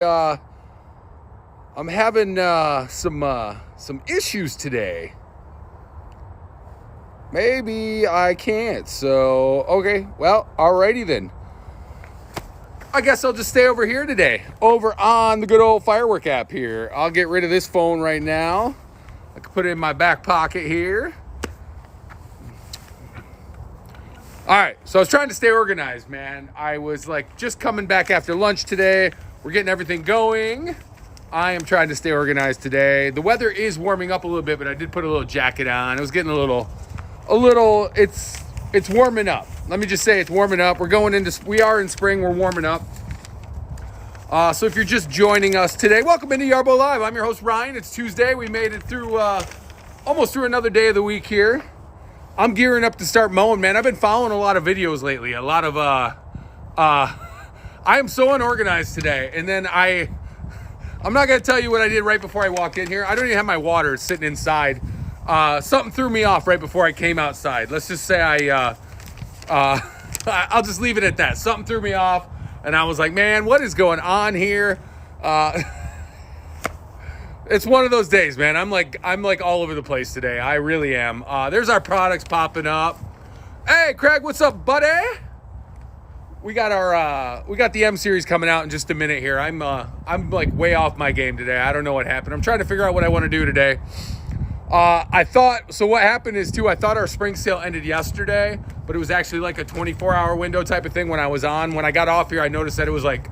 I'm having some issues today. Maybe I can't. So, okay. Well, alrighty then. I guess I'll just stay over here today, over on the good old Firework app here. I'll get rid of this phone right now. I can put it in my back pocket here. All right, so I was trying to stay organized, man. I was like just coming back after lunch today. We're getting everything going. I am trying to stay organized today. The weather is warming up a little bit, but I did put a little jacket on. It was getting a little, it's warming up. Let me just say it's warming up. We are in spring, we're warming up. So if you're just joining us today, welcome into Yarbo Live. I'm your host, Ryan. It's Tuesday. We made it through, almost through another day of the week here. I'm gearing up to start mowing, man. I've been following a lot of videos lately. A lot of, I am so unorganized today. And then I'm not going to tell you what I did right before I walked in here. I don't even have my water. It's sitting inside. Something threw me off right before I came outside. Let's just say I'll just leave it at that. Something threw me off. And I was like, man, what is going on here? It's one of those days, man. I'm like all over the place today. I really am. There's our products popping up. Hey, Craig, what's up, buddy? We got the M series coming out in just a minute here. I'm like way off my game today. I don't know what happened. I'm trying to figure out what I want to do today. What happened is too, I thought our spring sale ended yesterday, but it was actually like a 24-hour window type of thing when I was on. When I got off here, I noticed that it was like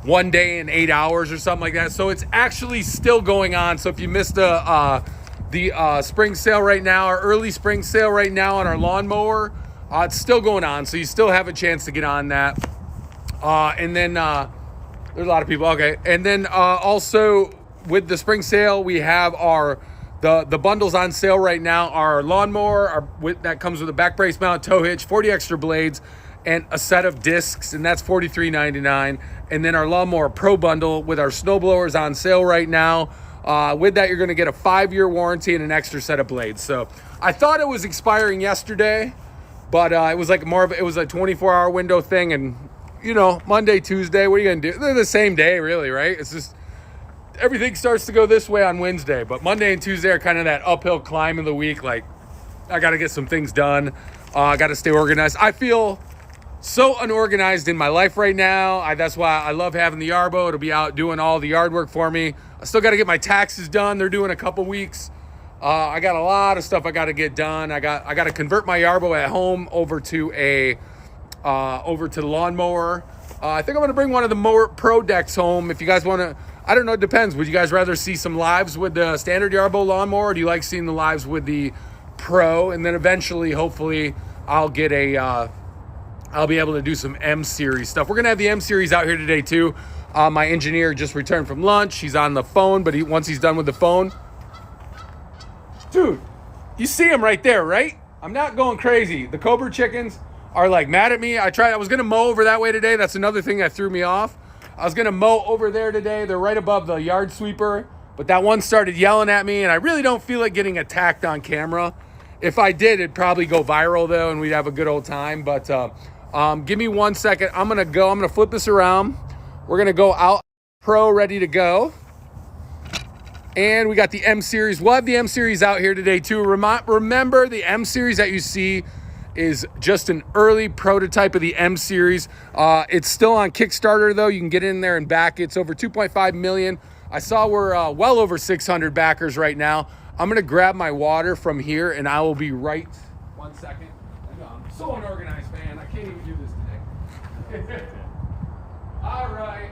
1 day and 8 hours or something like that. So it's actually still going on. So if you missed the spring sale right now, our early spring sale right now on our lawnmower, it's still going on. So you still have a chance to get on that. And then there's a lot of people. Okay. And then also with the spring sale, we have the bundles on sale right now. Our lawnmower that comes with a back brace mount, tow hitch, 40 extra blades, and a set of discs, and that's $43.99. And then our Lawnmower Pro bundle with our snowblowers on sale right now. With that, you're going to get a 5-year warranty and an extra set of blades. So I thought it was expiring yesterday, but it was like it was a 24-hour window thing. And, you know, Monday, Tuesday, what are you going to do? They're the same day, really, right? It's just everything starts to go this way on Wednesday. But Monday and Tuesday are kind of that uphill climb of the week. Like, I got to get some things done. I got to stay organized. I feel so unorganized in my life right now. That's why I love having the Yarbo. It'll be out doing all the yard work for me. I still got to get my taxes done. They're doing a couple weeks. I got a lot of stuff I got to get done. I got to convert my Yarbo at home over to the lawnmower. I think I'm going to bring one of the Mower Pro decks home. If you guys want to, I don't know, it depends. Would you guys rather see some lives with the standard Yarbo lawnmower, or do you like seeing the lives with the Pro? And then eventually, hopefully, I'll be able to do some M series stuff. We're going to have the M series out here today too. My engineer just returned from lunch. He's on the phone, but once he's done with the phone, dude, you see him right there, right? I'm not going crazy. The Cobra chickens are like mad at me. I was going to mow over that way today. That's another thing that threw me off. I was going to mow over there today. They're right above the yard sweeper, but that one started yelling at me, and I really don't feel like getting attacked on camera. If I did, it'd probably go viral though, and we'd have a good old time. But give me 1 second. I'm going to flip this around. We're going to go out Pro ready to go. And we got the M series. We'll have the M series out here today too. Remember, the M series that you see is just an early prototype of the M series. It's still on Kickstarter though. You can get in there and back it. It's over 2.5 million. I saw we're well over 600 backers right now. I'm going to grab my water from here and I will be right. 1 second. I'm so unorganized, man. I can't even do this today. All right.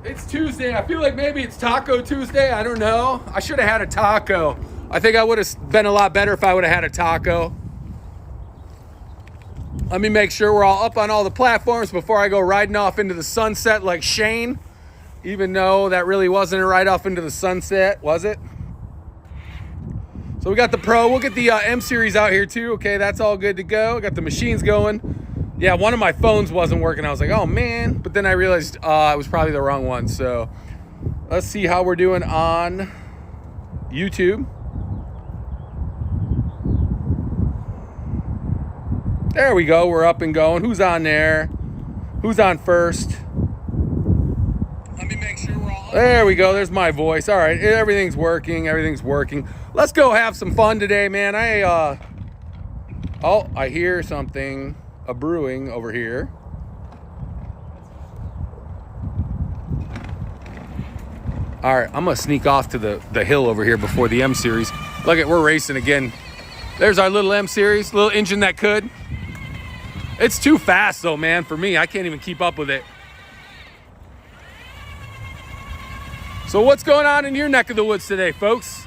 It's Tuesday. I feel like maybe it's Taco Tuesday. I don't know. I should have had a taco. I think I would have been a lot better if I would have had a taco. Let me make sure we're all up on all the platforms before I go riding off into the sunset like Shane. Even though that really wasn't a ride off into the sunset, was it? So we got the Pro. We'll get the M series out here too. Okay, that's all good to go. Got the machines going. Yeah, one of my phones wasn't working. I was like, oh man. But then I realized it was probably the wrong one. So let's see how we're doing on YouTube. There we go. We're up and going. Who's on there? Who's on first? Let me make sure we're all... There we go. There's my voice. All right. Everything's working. Everything's working. Let's go have some fun today, man. Oh, I hear something. A brewing over here. All right. I'm going to sneak off to the hill over here before the M Series. Look at, we're racing again. There's our little M Series. Little engine that could. It's too fast, though, man, for me. I can't even keep up with it. So what's going on in your neck of the woods today, folks?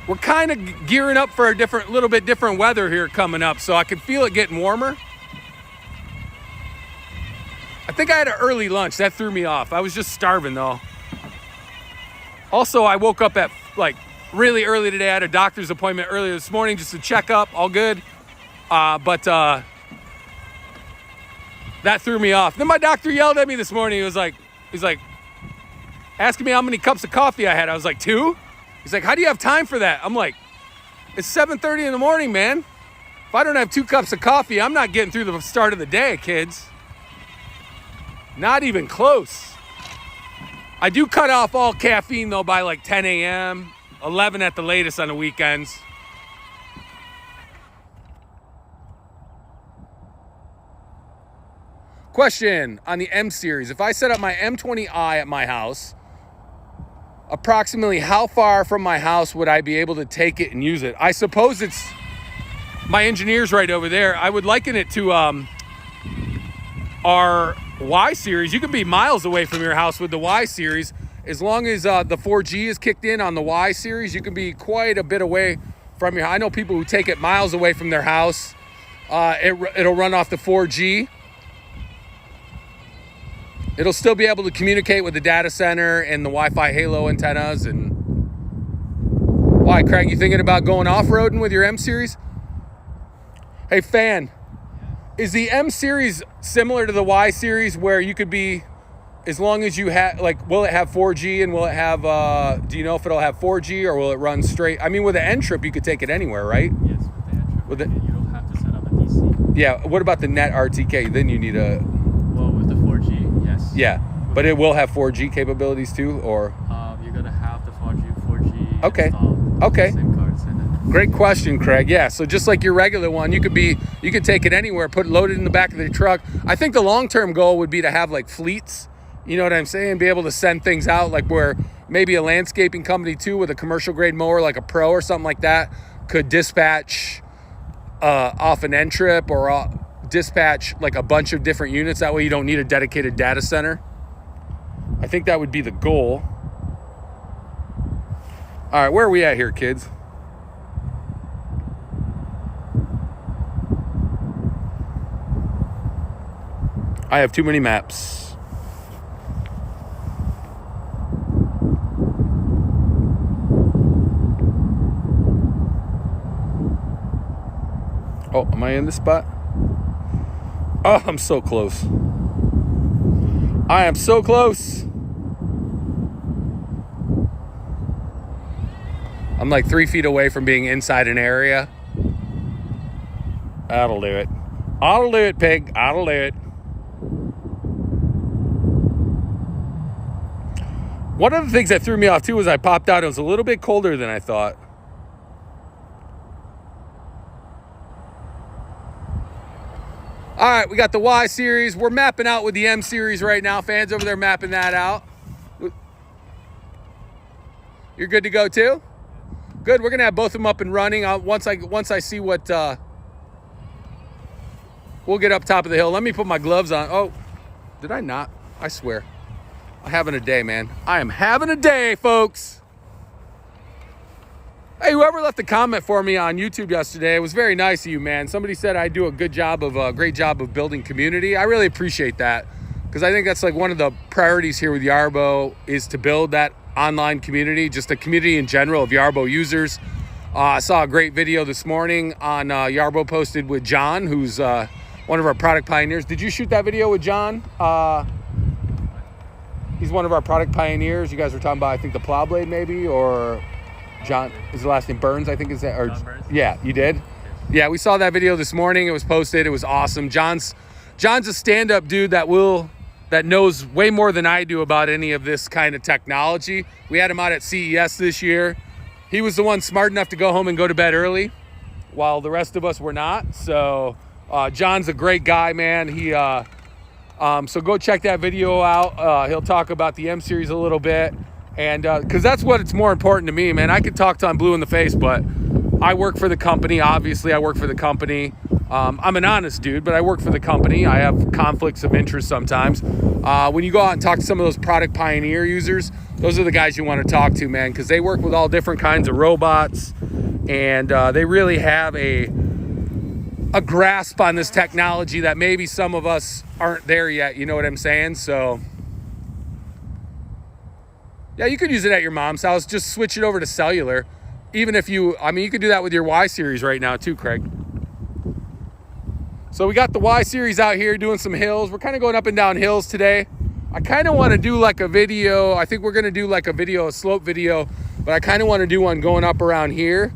We're kind of gearing up for a little bit different weather here coming up, so I can feel it getting warmer. I think I had an early lunch. That threw me off. I was just starving, though. Also, I woke up at, like, really early today. I had a doctor's appointment earlier this morning just to check up. All good. But that threw me off. Then my doctor yelled at me this morning. He's like, asking me how many cups of coffee I had. I was like, 2? He's like, how do you have time for that? I'm like, it's 7:30 in the morning, man. If I don't have 2 cups of coffee, I'm not getting through the start of the day, kids. Not even close. I do cut off all caffeine, though, by like 10 a.m., 11 at the latest on the weekends. Question on the M Series. If I set up my M20i at my house, approximately how far from my house would I be able to take it and use it? I suppose it's, my engineer's right over there. I would liken it to our Y Series. You can be miles away from your house with the Y Series. As long as the 4G is kicked in on the Y Series, you can be quite a bit away from your house. I know people who take it miles away from their house. It'll run off the 4G. It'll still be able to communicate with the data center and the Wi-Fi Halo antennas. And why, Craig, you thinking about going off-roading with your M Series? Hey, fan, is the M Series similar to the Y Series where you could be, as long as you have, like, will it have 4G and will it have, do you know if it'll have 4G or will it run straight? I mean, with the N-Trip, you could take it anywhere, right? Yes, with the N-Trip. You don't have to set up a DC. Yeah, what about the Net RTK? Then you need a... Well, with the 4G, yes. Yeah, but it will have 4G capabilities too, or? You're going to have the 4G okay. installed. Okay. SIM cards in it. Great question, Craig. Yeah, so just like your regular one, you could take it anywhere, load it in the back of the truck. I think the long-term goal would be to have like fleets, you know what I'm saying? Be able to send things out, like where maybe a landscaping company too with a commercial grade mower, like a Pro or something like that, could dispatch off an N-Trip or dispatch like a bunch of different units. That way you don't need a dedicated data center. I think that would be the goal. All right, where are we at here, kids? I have too many maps. Oh, am I in this spot? Oh, I'm so close. I am so close. I'm like 3 feet away from being inside an area. That'll do it. I'll do it, pig. I'll do it. One of the things that threw me off too was I popped out. It was a little bit colder than I thought. All right, we got the Y Series. We're mapping out with the M Series right now. Fans over there mapping that out. You're good to go too? Good. We're gonna have both of them up and running. Once I see what, we'll get up top of the hill. Let me put my gloves on. Oh, did I not? I swear. I'm having a day, man. I am having a day, folks. Hey, whoever left a comment for me on YouTube yesterday, it was very nice of you, man. Somebody said I do a great job of building community. I really appreciate that, because I think that's like one of the priorities here with Yarbo is to build that online community, just a community in general of Yarbo users. I saw a great video this morning on Yarbo posted with John, who's one of our product pioneers. Did you shoot that video with John? He's one of our product pioneers. You guys were talking about, I think, the plow blade maybe, or John, is the last name Burns, I think is that? Or, John Burns? Yeah, you did? Yeah, we saw that video this morning. It was posted. It was awesome. John's a stand-up dude that knows way more than I do about any of this kind of technology. We had him out at CES this year. He was the one smart enough to go home and go to bed early, while the rest of us were not. So John's a great guy, man. So go check that video out. He'll talk about the M series a little bit, and because that's what it's more important to me, man. I could talk till I'm blue in the face, but I work for the company. Obviously, I work for the company. I'm an honest dude, but I work for the company. I have conflicts of interest sometimes. When you go out and talk to some of those product pioneer users, those are the guys you want to talk to, man, because they work with all different kinds of robots, and they really have a grasp on this technology that maybe some of us aren't there yet. You know what I'm saying? So yeah, you could use it at your mom's house. Just switch it over to cellular. Even if you could do that with your Y series right now too, Craig. So we got the Y series out here doing some hills. We're kind of going up and down hills today. I kind of want to do like a video. I think we're going to do like a slope video, but I kind of want to do one going up around here.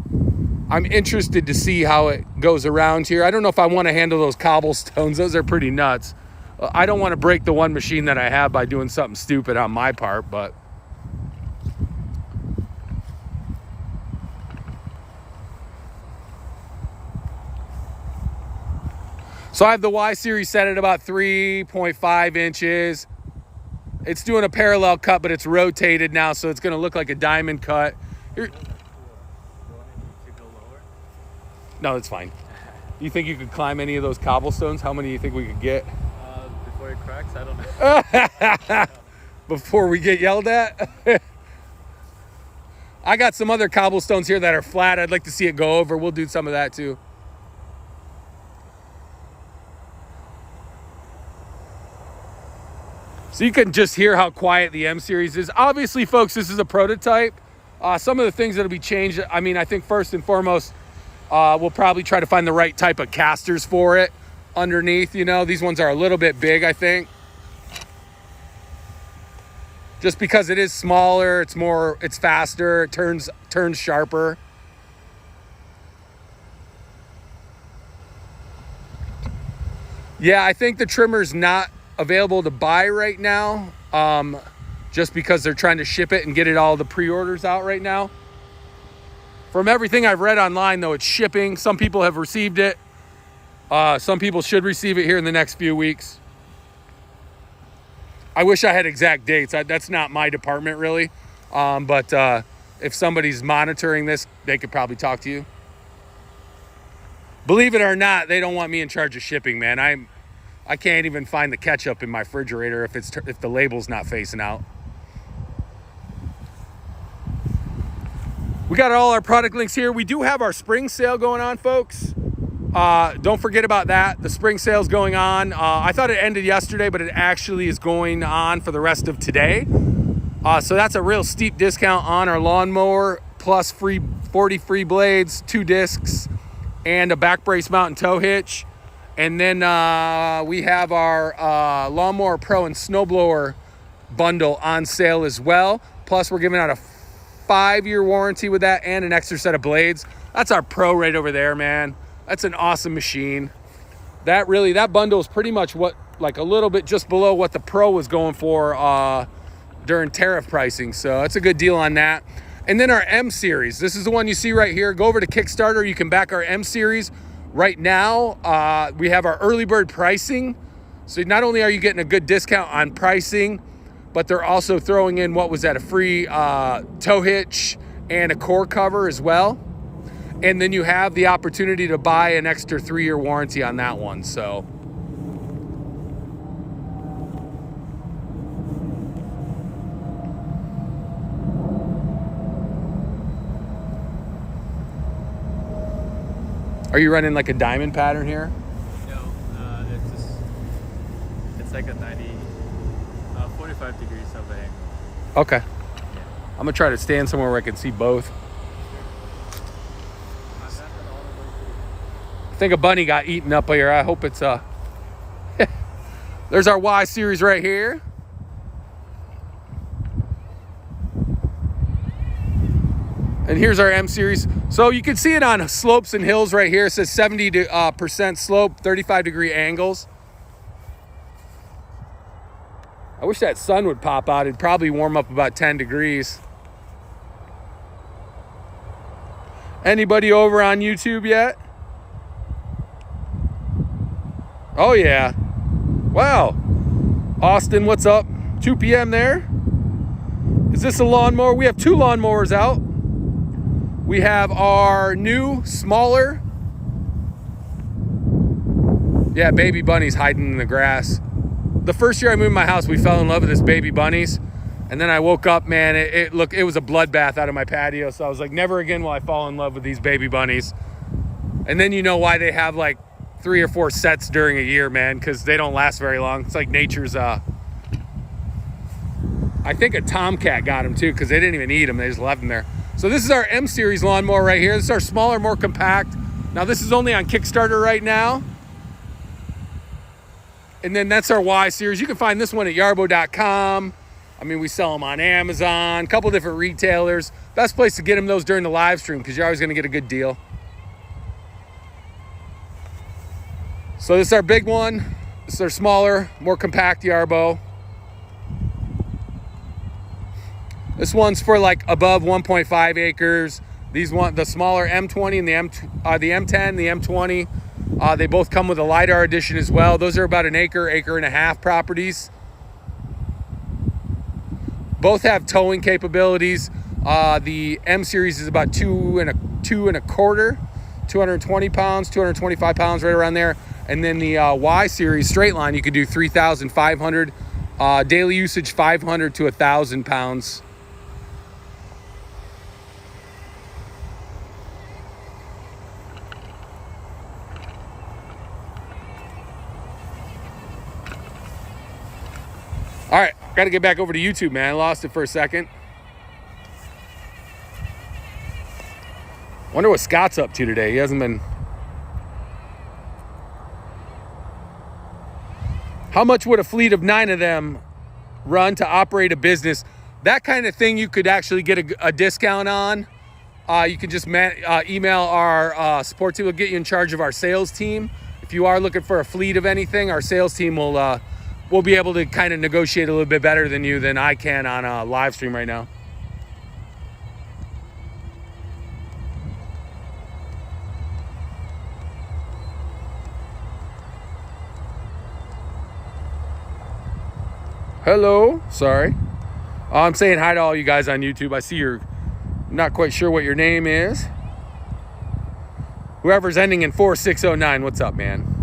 I'm interested to see how it goes around here. I don't know if I want to handle those cobblestones. Those are pretty nuts. I don't want to break the one machine that I have by doing something stupid on my part, but so I have the Y series set at about 3.5 inches. It's doing a parallel cut, but it's rotated now, so it's going to look like a diamond cut. No, it's fine. You think you could climb any of those cobblestones? How many do you think we could get? Before it cracks, I don't know. Before we get yelled at? I got some other cobblestones here that are flat. I'd like to see it go over. We'll do some of that too. So you can just hear how quiet the M series is. Obviously, folks, this is a prototype. Some of the things that'll be changed, I think first and foremost, we'll probably try to find the right type of casters for it underneath. These ones are a little bit big, I think. Just because it is smaller, it's faster, it turns sharper. Yeah, I think the trimmer's not available to buy right now, just because they're trying to ship it and get all the pre-orders out right now. From everything I've read online, though, it's shipping. Some people have received it. Some people should receive it here in the next few weeks. I wish I had exact dates. That's not my department, really. But if somebody's monitoring this, they could probably talk to you. Believe it or not, they don't want me in charge of shipping, man. I can't even find the ketchup in my refrigerator if the label's not facing out. We got all our product links here. We do have our spring sale going on, folks. Don't forget about that. The spring sale's going on. I thought it ended yesterday, but it actually is going on for the rest of today. So that's a real steep discount on our lawnmower, plus 40 free blades, 2 discs, and a back brace mount and tow hitch. And then we have our Lawnmower Pro and Snowblower bundle on sale as well. Plus, we're giving out a 5-year warranty with that and an extra set of blades. That's our Pro right over there, man. That's an awesome machine. That bundle is pretty much a little bit just below what the Pro was going for during tariff pricing. So that's a good deal on that. And then our M series. This is the one you see right here. Go over to Kickstarter. You can back our M series. Right now, we have our early bird pricing. So not only are you getting a good discount on pricing, but they're also throwing in a free tow hitch and a core cover as well. And then you have the opportunity to buy an extra 3-year warranty on that one. So are you running like a diamond pattern here? No, it's like a 45 degrees of the angle. Okay. Yeah. I'm gonna try to stand somewhere where I can see both. I think a bunny got eaten up here. I hope it's there's our Y series right here. And here's our M series. So you can see it on slopes and hills right here. It says 70% slope, 35-degree angles. I wish that sun would pop out. It'd probably warm up about 10 degrees. Anybody over on YouTube yet? Oh yeah. Wow. Austin, what's up? 2 p.m. there. Is this a lawnmower? We have 2 lawnmowers out. We have our new, smaller. Yeah, baby bunnies hiding in the grass. The first year I moved my house, we fell in love with this baby bunnies. And then I woke up, man, it was a bloodbath out of my patio. So I was like, never again will I fall in love with these baby bunnies. And then you know why they have like 3 or 4 sets during a year, man, because they don't last very long. It's like nature's, I think a tomcat got them too, because they didn't even eat them. They just left them there. So this is our M series lawnmower right here. This is our smaller, more compact. Now this is only on Kickstarter right now. And then that's our Y series. You can find this one at Yarbo.com. I mean, we sell them on Amazon, a couple different retailers. Best place to get them those during the live stream, because you're always going to get a good deal. So this is our big one. This is our smaller, more compact Yarbo. This one's for like above 1.5 acres. The smaller M20 and the M10, the M20. They both come with a LiDAR edition as well. Those are about an acre and a half properties. Both have towing capabilities. The M series is about 2.25, 220 pounds, 225 pounds, right around there. And then the Y series straight line, you could do 3,500. Daily usage 500 to 1,000 pounds. All right, got to get back over to YouTube, man. I lost it for a second. Wonder what Scott's up to today. He hasn't been. How much would a fleet of 9 of them run to operate a business? That kind of thing you could actually get a discount on. You can just email our support team. We'll get you in charge of our sales team. If you are looking for a fleet of anything, our sales team will be able to kind of negotiate a little bit better than I can on a live stream right now. Hello, sorry. I'm saying hi to all you guys on YouTube. I see you're not quite sure what your name is. Whoever's ending in 4609, what's up, man?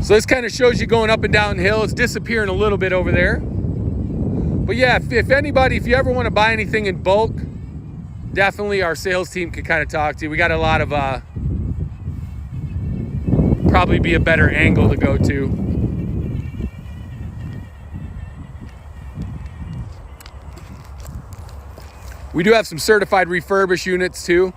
So this kind of shows you going up and down hill. It's disappearing a little bit over there. But yeah, if you ever want to buy anything in bulk, definitely our sales team can kind of talk to you. We got a lot of, probably be a better angle to go to. We do have some certified refurbished units too.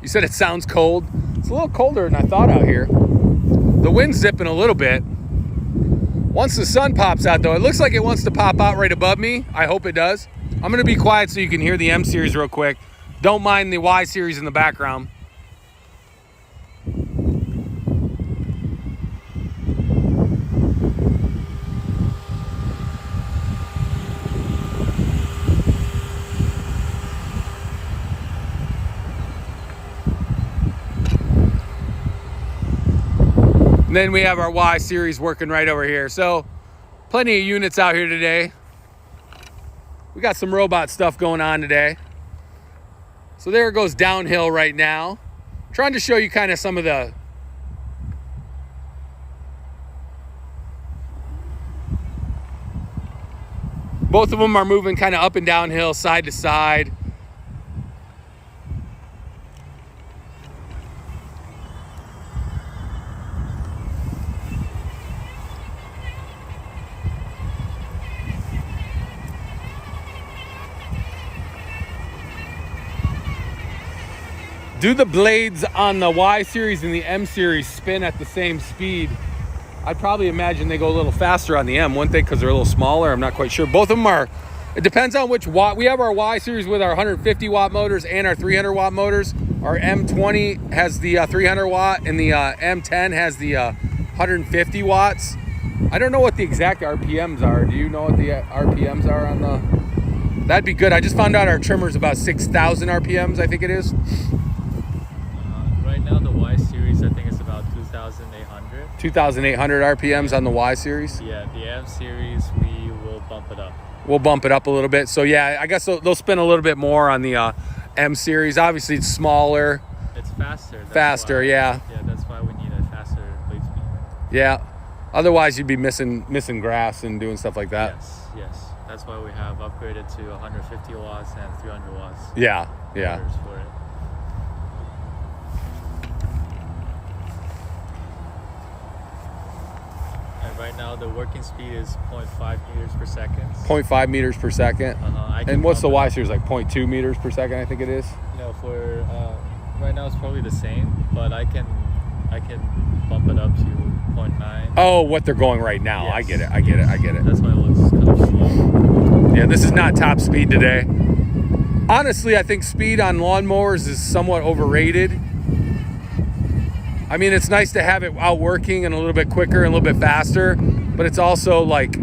You said it sounds cold. It's a little colder than I thought out here. The wind's zipping a little bit. Once the sun pops out though, it looks like it wants to pop out right above me. I hope it does. I'm gonna be quiet so you can hear the M series real quick. Don't mind the Y series in the background. And then we have our Y series working right over here. So plenty of units out here today. We got some robot stuff going on today. So there it goes downhill right now. Trying to show you kind of some of the both of them are moving kind of up and downhill, side to side. Do the blades on the Y series and the M series spin at the same speed? I'd probably imagine they go a little faster on the M, wouldn't they? Because they're a little smaller. I'm not quite sure. Both of them are. It depends on which watt. We have our Y series with our 150 watt motors and our 300 watt motors. Our M20 has the 300 watt, and the M10 has the 150 watts. I don't know what the exact RPMs are. Do you know what the RPMs are on the? That'd be good. I just found out our trimmer's about 6,000 RPMs. I think it is. Right now, the Y series, I think it's about 2,800. 2,800 RPMs on the Y series. Yeah, the M series, we will bump it up. We'll bump it up a little bit. So yeah, I guess they'll spin a little bit more on the M series. Obviously, it's smaller. It's faster. Faster, yeah. Yeah, that's why we need a faster blade speed. Yeah. Otherwise, you'd be missing grass and doing stuff like that. Yes. That's why we have upgraded to 150 watts and 300 watts. Yeah. Motors for it. And right now, the working speed is 0.5 meters per second. 0.5 meters per second. And what's the Y series, like 0.2 meters per second, I think it is? No, for right now it's probably the same, but I can bump it up to 0.9. Oh, what they're going right now. Yes. I get it. That's why it looks kind of slow. Yeah, this is not top speed today. Honestly, I think speed on lawnmowers is somewhat overrated. I mean, it's nice to have it out working and a little bit quicker and a little bit faster, but it's also like,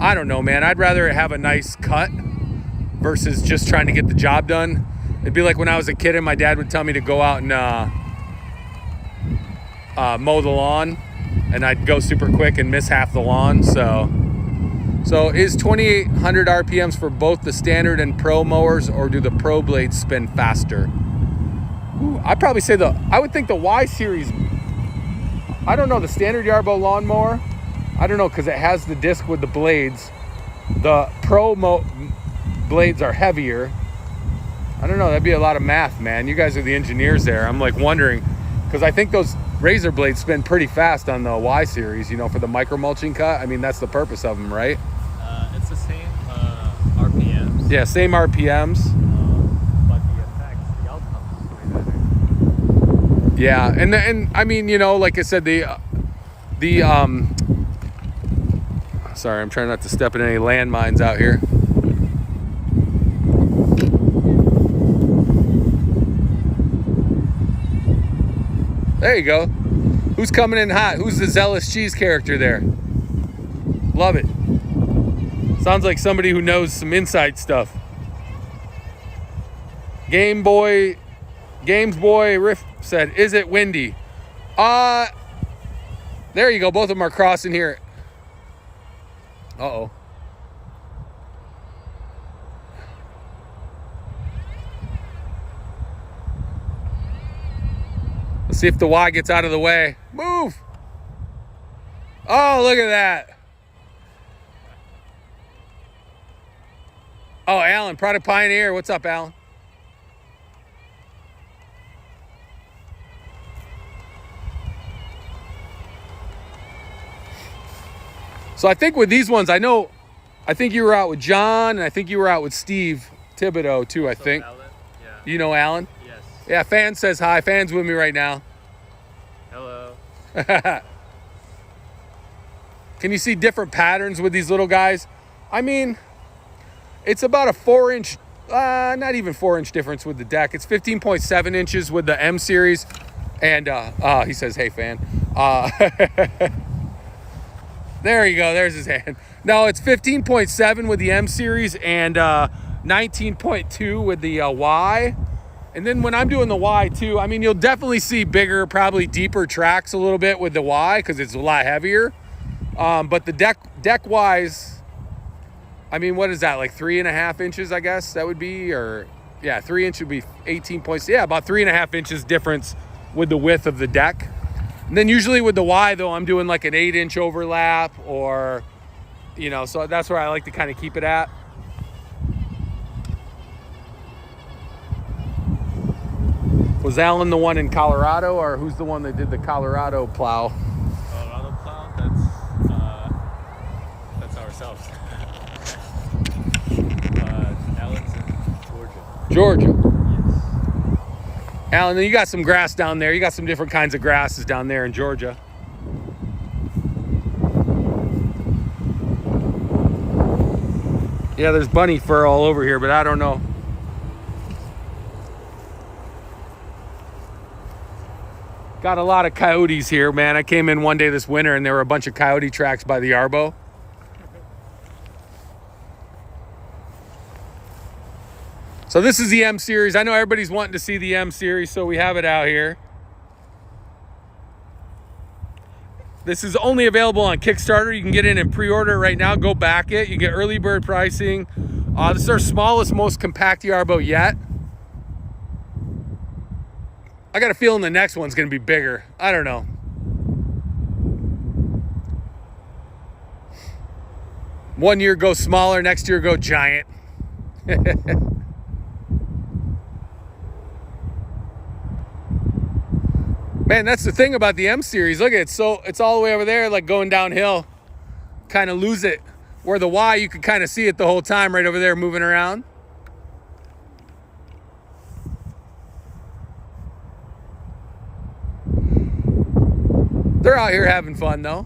I don't know, man. I'd rather have a nice cut versus just trying to get the job done. It'd be like when I was a kid and my dad would tell me to go out and mow the lawn, and I'd go super quick and miss half the lawn. So is 2,800 RPMs for both the standard and pro mowers, or do the pro blades spin faster? Ooh, I'd probably say I would think the Y series. I don't know, the standard Yarbo lawnmower. I don't know, because it has the disc with the blades. The pro blades are heavier. I don't know, that'd be a lot of math, man. You guys are the engineers there. I'm like wondering, because I think those razor blades spin pretty fast on the Y series, you know, for the micro mulching cut. I mean, that's the purpose of them, right? It's the same RPMs. Yeah, same RPMs. But the effects, the outcomes is way better. Yeah, and I mean, you know, like I said, sorry, I'm trying not to step in any landmines out here. There you go. Who's coming in hot? Who's the zealous cheese character there? Love it. Sounds like somebody who knows some inside stuff. Games Boy Riff said, "Is it windy?" There you go. Both of them are crossing here. Uh-oh. Let's see if the Y gets out of the way. Move. Oh, look at that. Oh, Alan, Product Pioneer. What's up, Alan? So I think with these ones, I think you were out with John, and I think you were out with Steve Thibodeau too, I think. Alan? Yeah. You know Alan? Yes. Yeah, Fan says hi. Fan's with me right now. Hello. Can you see different patterns with these little guys? I mean, it's about a 4-inch, not even 4-inch difference with the deck. It's 15.7 inches with the M series. And he says, hey, Fan. There you go. There's his hand. No, it's 15.7 with the M series and 19.2 with the Y. And then when I'm doing the Y too, I mean, you'll definitely see bigger, probably deeper tracks a little bit with the Y because it's a lot heavier. But the deck wise, I mean, what is that? Like 3.5 inches, I guess that would be, or yeah, 3 inch would be 18 points. Yeah, about 3.5 inches difference with the width of the deck. And then usually with the Y though, I'm doing like an 8-inch overlap, or, you know, so that's where I like to kind of keep it at. Was Alan the one in Colorado, or who's the one that did the Colorado plow? Colorado plow? That's ourselves. Alan's in Georgia. Georgia. Yes. Alan, you got some grass down there. You got some different kinds of grasses down there in Georgia. Yeah, there's bunny fur all over here, but I don't know. Got a lot of coyotes here, man. I came in one day this winter and there were a bunch of coyote tracks by the Yarbo. So this is the M series. I know everybody's wanting to see the M series, so we have it out here. This is only available on Kickstarter. You can get in and pre-order right now. Go back it. You get early bird pricing. This is our smallest, most compact Yarbo yet. I got a feeling the next one's going to be bigger. I don't know. One year go smaller, next year go giant. Man, that's the thing about the M series. Look at it. So it's all the way over there, like going downhill. Kind of lose it. Where the Y, you can kind of see it the whole time right over there moving around. They're out here having fun though.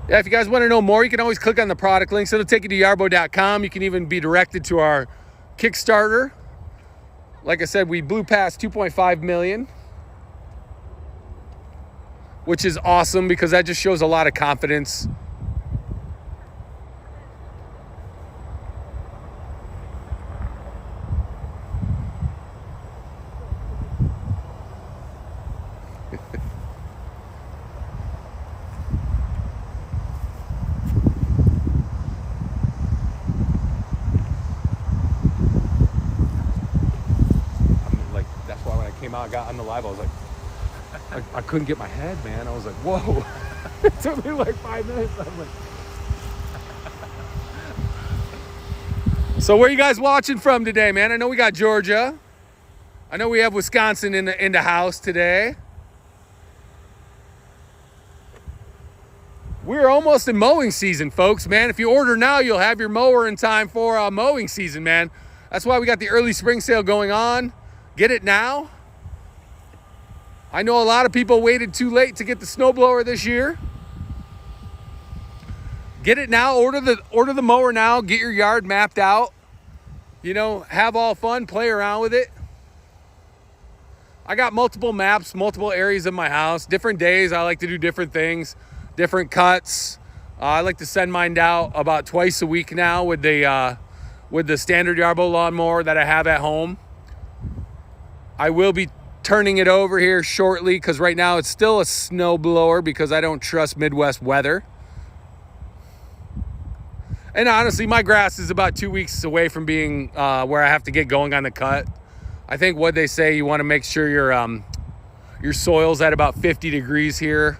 Yeah, if you guys want to know more, you can always click on the product links. It'll take you to yarbo.com. You can even be directed to our Kickstarter. Like I said, we blew past 2.5 million, which is awesome because that just shows a lot of confidence. Came out, got on the live, I was like, I couldn't get my head, man. I was like, whoa. It took me like 5 minutes. I'm like, so where you guys watching from today, man? I know we got Georgia. I know we have Wisconsin in the house today. We're almost in mowing season, folks, man. If you order now, you'll have your mower in time for mowing season, man. That's why we got the early spring sale going on. Get it now. I know a lot of people waited too late to get the snowblower this year. Get it now. Order the mower now. Get your yard mapped out. You know, have all fun. Play around with it. I got multiple maps, multiple areas of my house. Different days, I like to do different things, different cuts. I like to send mine out about twice a week now with the standard Yarbo lawnmower that I have at home. I will be turning it over here shortly because right now it's still a snow blower because I don't trust Midwest weather. And honestly, my grass is about 2 weeks away from being where I have to get going on the cut. I think what they say, you want to make sure your soil's at about 50 degrees here.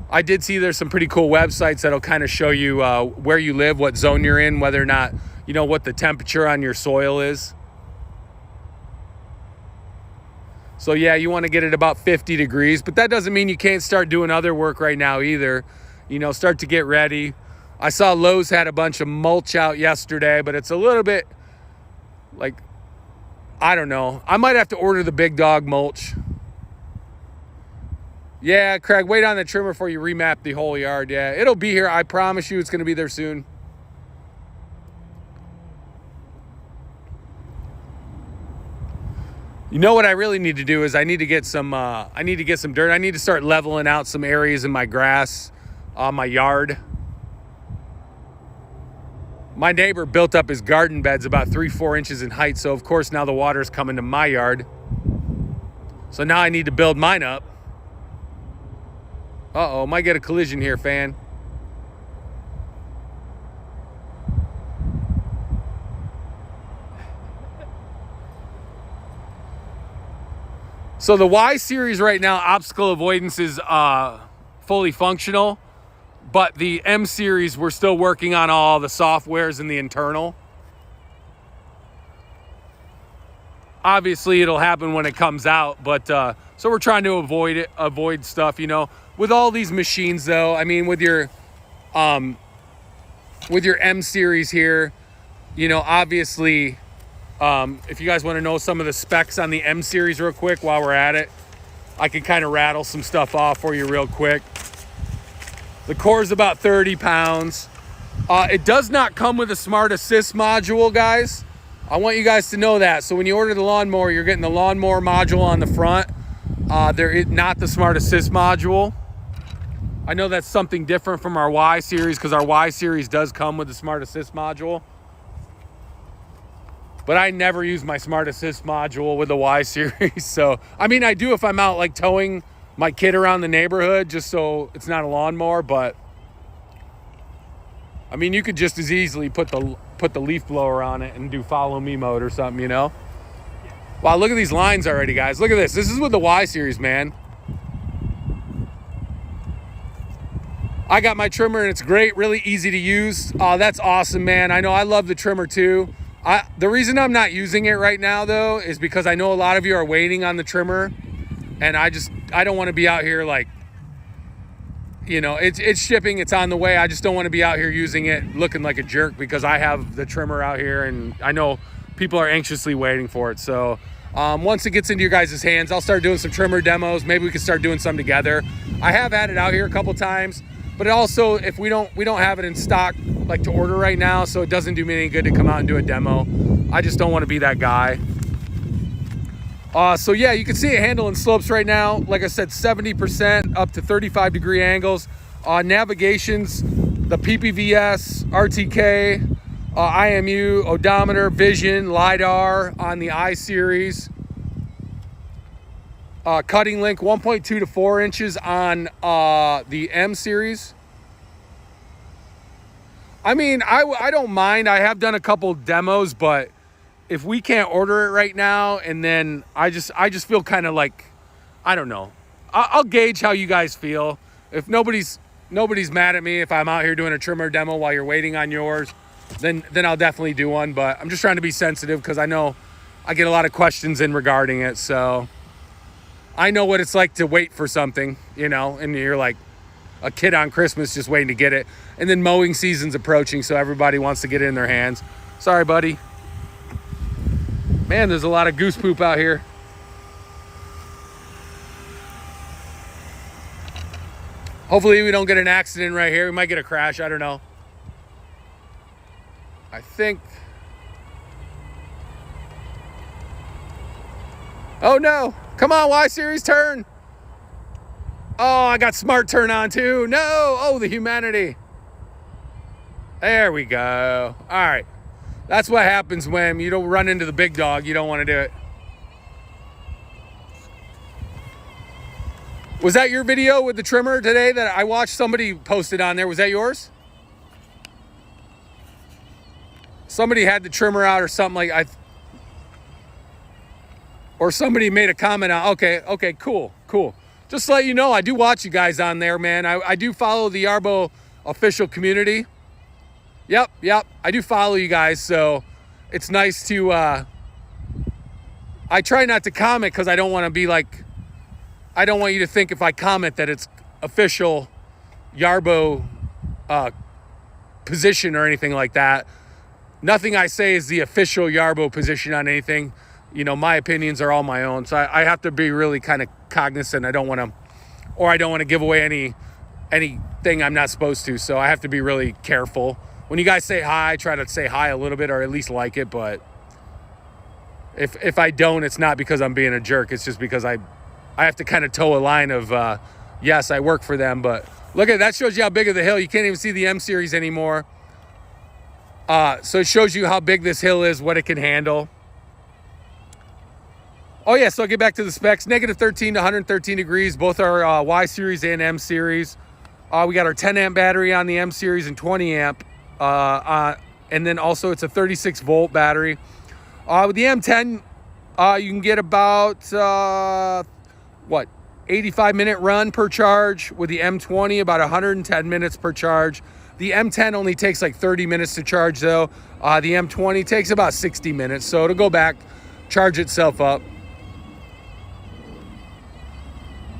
I did see there's some pretty cool websites that'll kind of show you where you live, what zone you're in, whether or not, you know, what the temperature on your soil is. So yeah, you want to get it about 50 degrees, but that doesn't mean you can't start doing other work right now either. You know, start to get ready. I saw Lowe's had a bunch of mulch out yesterday, but it's a little bit like, I don't know. I might have to order the big dog mulch. Yeah, Craig, wait on the trimmer before you remap the whole yard. Yeah, it'll be here. I promise you it's going to be there soon. You know what I really need to do is I need to get some dirt. I need to start leveling out some areas in my grass, my yard. My neighbor built up his garden beds about 3-4 inches in height. So of course now the water's coming to my yard. So now I need to build mine up. Uh-oh, might get a collision here, fan. So the Y series right now, obstacle avoidance is fully functional, but the M series, we're still working on all the softwares and the internal. Obviously, it'll happen when it comes out, but so we're trying to avoid stuff, you know. With all these machines, though, I mean, with your M series here, you know, obviously, if you guys want to know some of the specs on the M series real quick while we're at it, I can kind of rattle some stuff off for you real quick. The core is about 30 pounds. It does not come with a smart assist module, guys. I want you guys to know that. So when you order the lawnmower, you're getting the lawnmower module on the front. There is not the smart assist module. I know that's something different from our Y series, because our Y series does come with the smart assist module. But I never use my smart assist module with the Y series. So, I mean, I do if I'm out like towing my kid around the neighborhood, just so it's not a lawnmower. But I mean, you could just as easily put the leaf blower on it and do follow me mode or something, you know? Wow, look at these lines already, guys. Look at this. This is with the Y series, man. I got my trimmer and it's great, really easy to use. That's awesome, man. I know I love the trimmer too. The reason I'm not using it right now, though, is because I know a lot of you are waiting on the trimmer, and I don't want to be out here like, you know, it's shipping, it's on the way. I just don't want to be out here using it looking like a jerk, because I have the trimmer out here, and I know people are anxiously waiting for it. So once it gets into your guys' hands, I'll start doing some trimmer demos. Maybe we can start doing some together. I have had it out here a couple times, but also if we don't have it in stock like to order right now, so it doesn't do me any good to come out and do a demo. I just don't want to be that guy. So yeah, you can see it handling slopes right now. Like I said, 70% up to 35-degree angles. Navigations, the PPVS, RTK, IMU, odometer, vision, LiDAR on the I series. Cutting link 1.2 to 4 inches on the M series. I mean, I don't mind. I have done a couple demos, but if we can't order it right now, and then I just feel kind of like, I don't know. I'll gauge how you guys feel. If nobody's mad at me if I'm out here doing a trimmer demo while you're waiting on yours, then I'll definitely do one. But I'm just trying to be sensitive, because I know I get a lot of questions in regarding it. So I know what it's like to wait for something, you know, and you're like a kid on Christmas just waiting to get it. And then mowing season's approaching, so everybody wants to get it in their hands. Sorry, buddy. Man, there's a lot of goose poop out here. Hopefully we don't get an accident right here. We might get a crash, I don't know. I think. Oh no, come on, Y series, turn. Oh, I got smart turn on too. No, oh, the humanity. There we go. All right. That's what happens when you don't run into the big dog. You don't want to do it. Was that your video with the trimmer today that I watched somebody posted on there? Was that yours? Somebody had the trimmer out or something like or somebody made a comment on. Okay, cool. Just to let you know, I do watch you guys on there, man. I do follow the Yarbo official community. Yep. I do follow you guys, so it's nice to, I try not to comment, because I don't want to be like, I don't want you to think if I comment that it's official Yarbo position or anything like that. Nothing I say is the official Yarbo position on anything. You know, my opinions are all my own, so I have to be really kind of cognizant. I don't want to give away anything I'm not supposed to, so I have to be really careful. When you guys say hi, I try to say hi a little bit, or at least like it, but if I don't, it's not because I'm being a jerk. It's just because I have to kind of toe a line of, yes, I work for them, but look at that. Shows you how big of the hill. You can't even see the M series anymore. So it shows you how big this hill is, what it can handle. Oh yeah, so I'll get back to the specs. -13 to 113 degrees. Both are Y series and M series. We got our 10 amp battery on the M series and 20 amp. And then also it's a 36 volt battery. With the M10, you can get about what, 85-minute run per charge. With the M20, about 110 minutes per charge. The M10 only takes like 30 minutes to charge though. The M20 takes about 60 minutes. So it'll go back, charge itself up.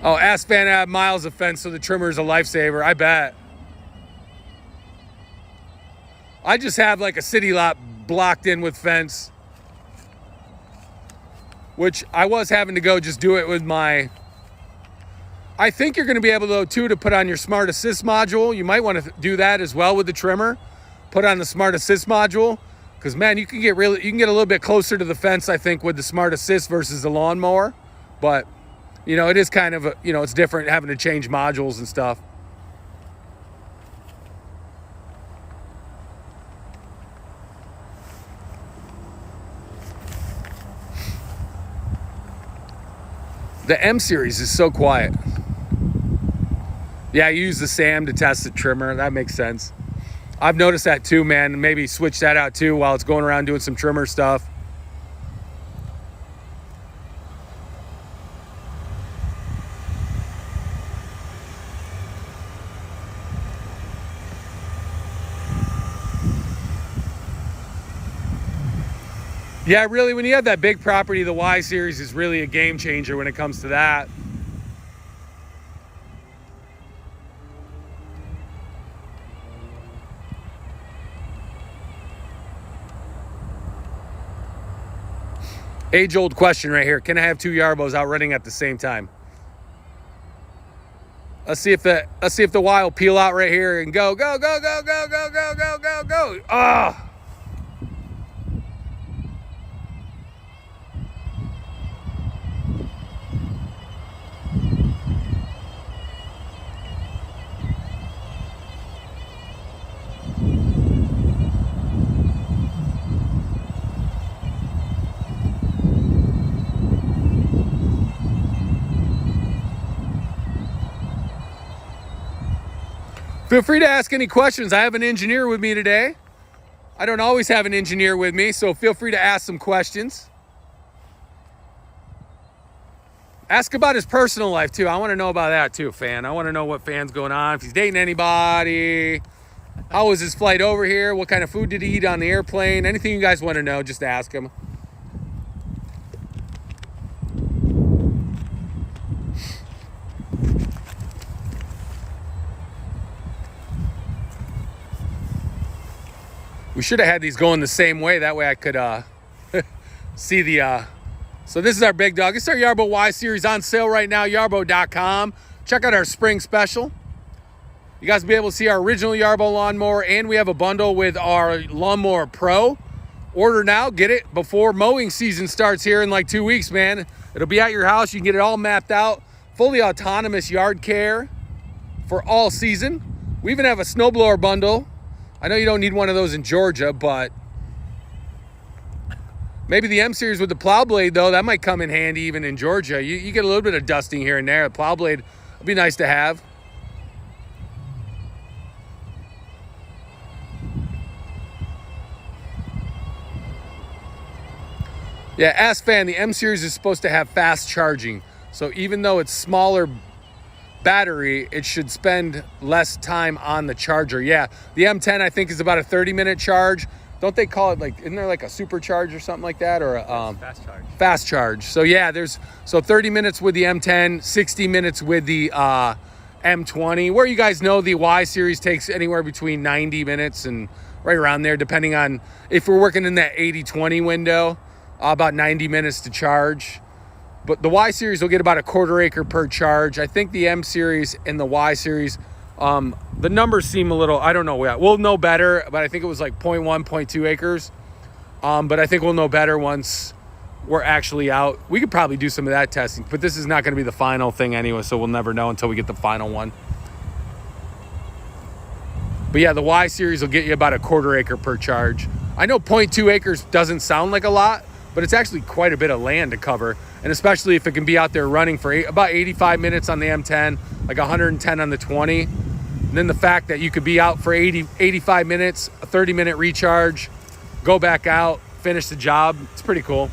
Oh, ask Van Ab miles of fence, so the trimmer is a lifesaver. I bet. I just have like a city lot blocked in with fence, which I was having to go just do it with my... I think you're going to be able though too to put on your Smart Assist module. You might want to do that as well with the trimmer. Put on the Smart Assist module, because man, you can get a little bit closer to the fence, I think, with the Smart Assist versus the lawnmower. But you know, it is kind of it's different having to change modules and stuff. The M series is so quiet. Yeah, you use the SAM to test the trimmer. That makes sense. I've noticed that too, man. Maybe switch that out too while it's going around doing some trimmer stuff. Yeah, really, when you have that big property, the Y series is really a game changer when it comes to that. Age-old question right here. Can I have two Yarbos out running at the same time? Let's see if the Y will peel out right here and go, go, go, go, go, go, go, go, go, go. Ah! Feel free to ask any questions. I have an engineer with me today. I don't always have an engineer with me, so feel free to ask some questions. Ask about his personal life too. I want to know about that too, Fan. I want to know what Fan's going on, if he's dating anybody. How was his flight over here? What kind of food did he eat on the airplane? Anything you guys want to know, just ask him. We should have had these going the same way. That way I could see the... So this is our big dog. This is our Yarbo Y series on sale right now, yarbo.com. Check out our spring special. You guys will be able to see our original Yarbo lawnmower, and we have a bundle with our Lawnmower Pro. Order now, get it before mowing season starts here in like 2 weeks, man. It'll be at your house. You can get it all mapped out. Fully autonomous yard care for all season. We even have a snowblower bundle. I know you don't need one of those in Georgia, but maybe the M series with the plow blade, though, that might come in handy even in Georgia. You get a little bit of dusting here and there. A plow blade would be nice to have. Yeah, ask Fan, the M series is supposed to have fast charging. So even though it's smaller battery, it should spend less time on the charger. Yeah, the M10 I think is about a 30-minute charge. Don't they call it, like, isn't there like a supercharge or something like that, or a fast charge? Fast charge. So yeah, there's 30 minutes with the M10, 60 minutes with the M20. Where you guys know the Y series takes anywhere between 90 minutes and right around there, depending on if we're working in that 80-20 window, about 90 minutes to charge. But the Y series will get about a 1/4 acre per charge. I think the M series and the Y series, the numbers seem a little, I don't know yet. We'll know better, but I think it was like 0.1, 0.2 acres. But I think we'll know better once we're actually out. We could probably do some of that testing, but this is not going to be the final thing anyway, so we'll never know until we get the final one. But yeah, the Y series will get you about a 1/4 acre per charge. I know 0.2 acres doesn't sound like a lot, but it's actually quite a bit of land to cover. And especially if it can be out there running for about 85 minutes on the M10, like 110 on the 20. And then the fact that you could be out for 85 minutes, a 30-minute recharge, go back out, finish the job. It's pretty cool.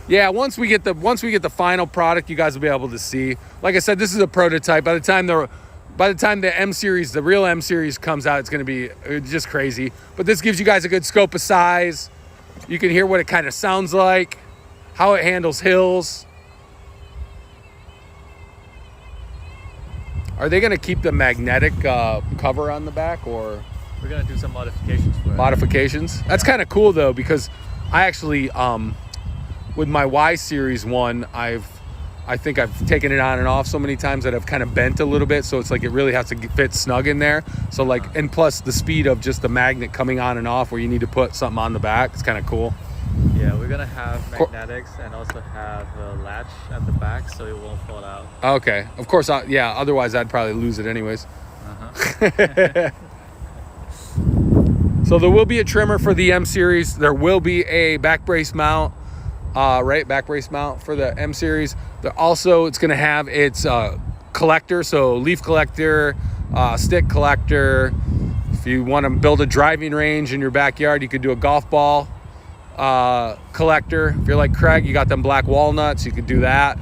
Yeah, once we get the final product, you guys will be able to see. Like I said, this is a prototype. By the time the M series, the real M series comes out, it's going to be just crazy. But this gives you guys a good scope of size. You can hear what it kind of sounds like, how it handles hills. Are they going to keep the magnetic cover on the back, or We're gonna do some modifications for it. modifications? That's kind of cool though, because I actually with my Y series one, I think I've taken it on and off so many times that I've kind of bent a little bit, so it's like it really has to fit snug in there. So like, and plus the speed of just the magnet coming on and off where you need to put something on the back, it's kind of cool. Yeah, we're gonna have magnetics and also have a latch at the back so it won't fall out. Okay, of course, yeah, otherwise I'd probably lose it anyways. So there will be a trimmer for the M series. There will be a back brace mount, back brace mount for the M series. It's going to have its collector, so leaf collector, stick collector. If you want to build a driving range in your backyard, you could do a golf ball collector. If you're like Craig, you got them black walnuts, you could do that.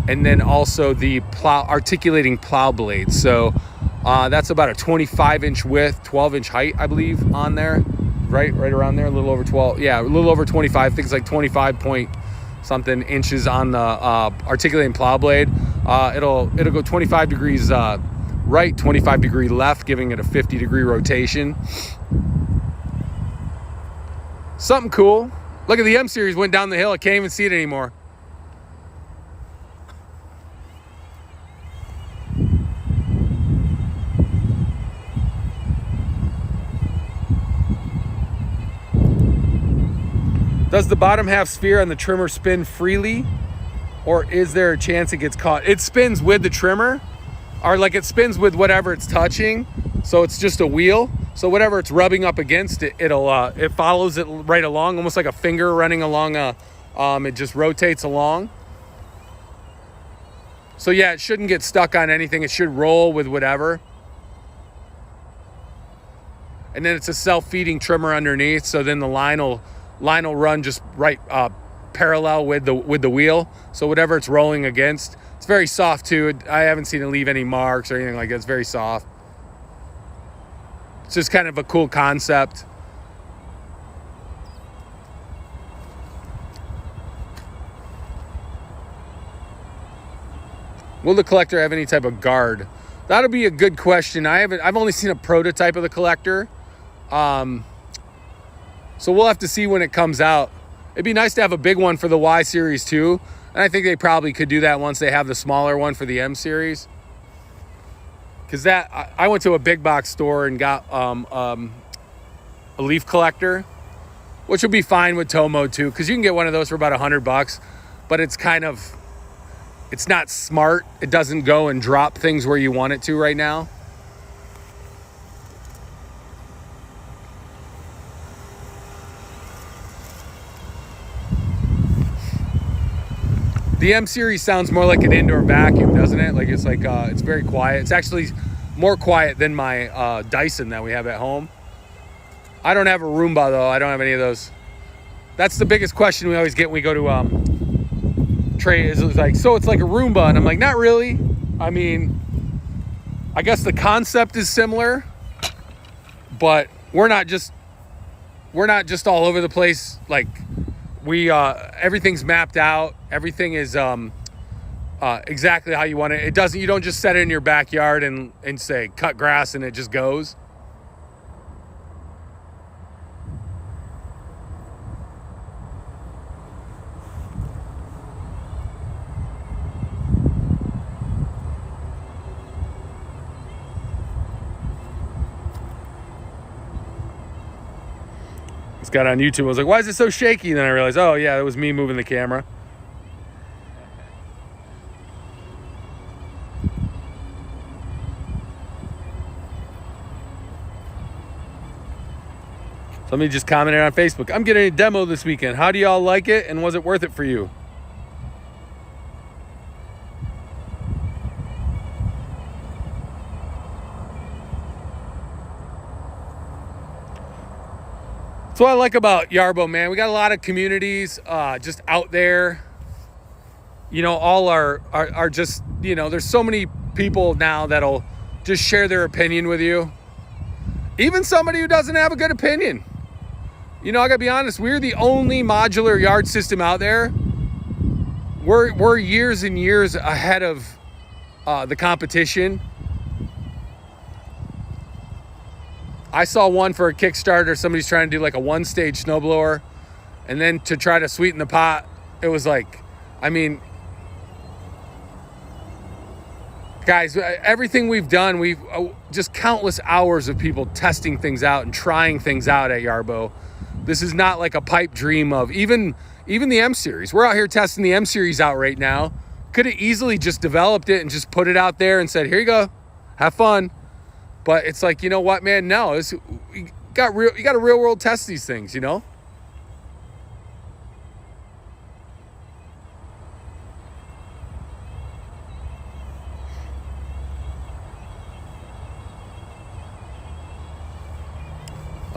And then also the articulating plow blades. So that's about a 25-inch width, 12-inch height, I believe, on there. Right around there, a little over 12. Yeah, a little over 25. I think it's like 25 point something inches on the articulating plow blade. It'll go 25 degrees right, 25 degree left, giving it a 50-degree rotation. Something cool. Look at the M series went down the hill. I can't even see it anymore. Does the bottom half sphere on the trimmer spin freely, or is there a chance it gets caught? It spins with the trimmer, or like it spins with whatever it's touching. So it's just a wheel. So whatever it's rubbing up against it, it follows it right along, almost like a finger running along it just rotates along. So yeah, it shouldn't get stuck on anything. It should roll with whatever. And then it's a self-feeding trimmer underneath. So then the line will run just right parallel with the wheel. So whatever it's rolling against, it's very soft too. I haven't seen it leave any marks or anything like that. It's very soft. It's just kind of a cool concept. Will the collector have any type of guard? That'll be a good question. I've only seen a prototype of the collector. So we'll have to see when it comes out. It'd be nice to have a big one for the Y series too. And I think they probably could do that once they have the smaller one for the M series. Because I went to a big box store and got a leaf collector, which would be fine with tow mode too. Because you can get one of those for about $100, but it's not smart. It doesn't go and drop things where you want it to right now. The M series sounds more like an indoor vacuum, doesn't it? Like it's very quiet. It's actually more quiet than my Dyson that we have at home. I don't have a Roomba though. I don't have any of those. That's the biggest question we always get when we go to Trey. Is like, so it's like a Roomba, and I'm like, not really. I mean, I guess the concept is similar, but we're not just all over the place. Like everything's mapped out. Everything is exactly how you want it. You don't just set it in your backyard and say cut grass and it just goes. Got on YouTube. I was like, why is it so shaky? And then I realized, oh yeah, it was me moving the camera. Somebody just commented on Facebook, I'm getting a demo this weekend. How do y'all like it? And was it worth it for you? It's what I like about Yarbo, man. We got a lot of communities just out there. All are just, there's so many people now that'll just share their opinion with you. Even somebody who doesn't have a good opinion. I gotta be honest, we're the only modular yard system out there. We're years and years ahead of the competition. I saw one for a Kickstarter. Somebody's trying to do like a one-stage snowblower. And then to try to sweeten the pot, it was like, guys, everything we've done, we've just countless hours of people testing things out and trying things out at Yarbo. This is not like a pipe dream of even the M series. We're out here testing the M series out right now. Could have easily just developed it and just put it out there and said, here you go, have fun. But it's like, you know what, man? No, you got to real world test these things, I'm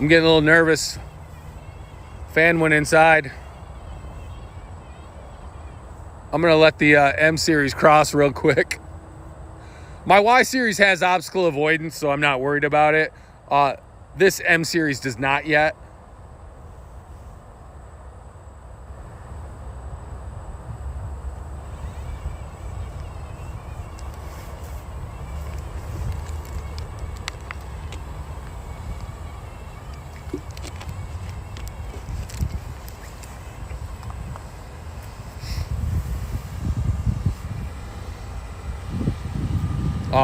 getting a little nervous. Fan went inside. I'm going to let the M series cross real quick. My Y series has obstacle avoidance, so I'm not worried about it. This M series does not yet.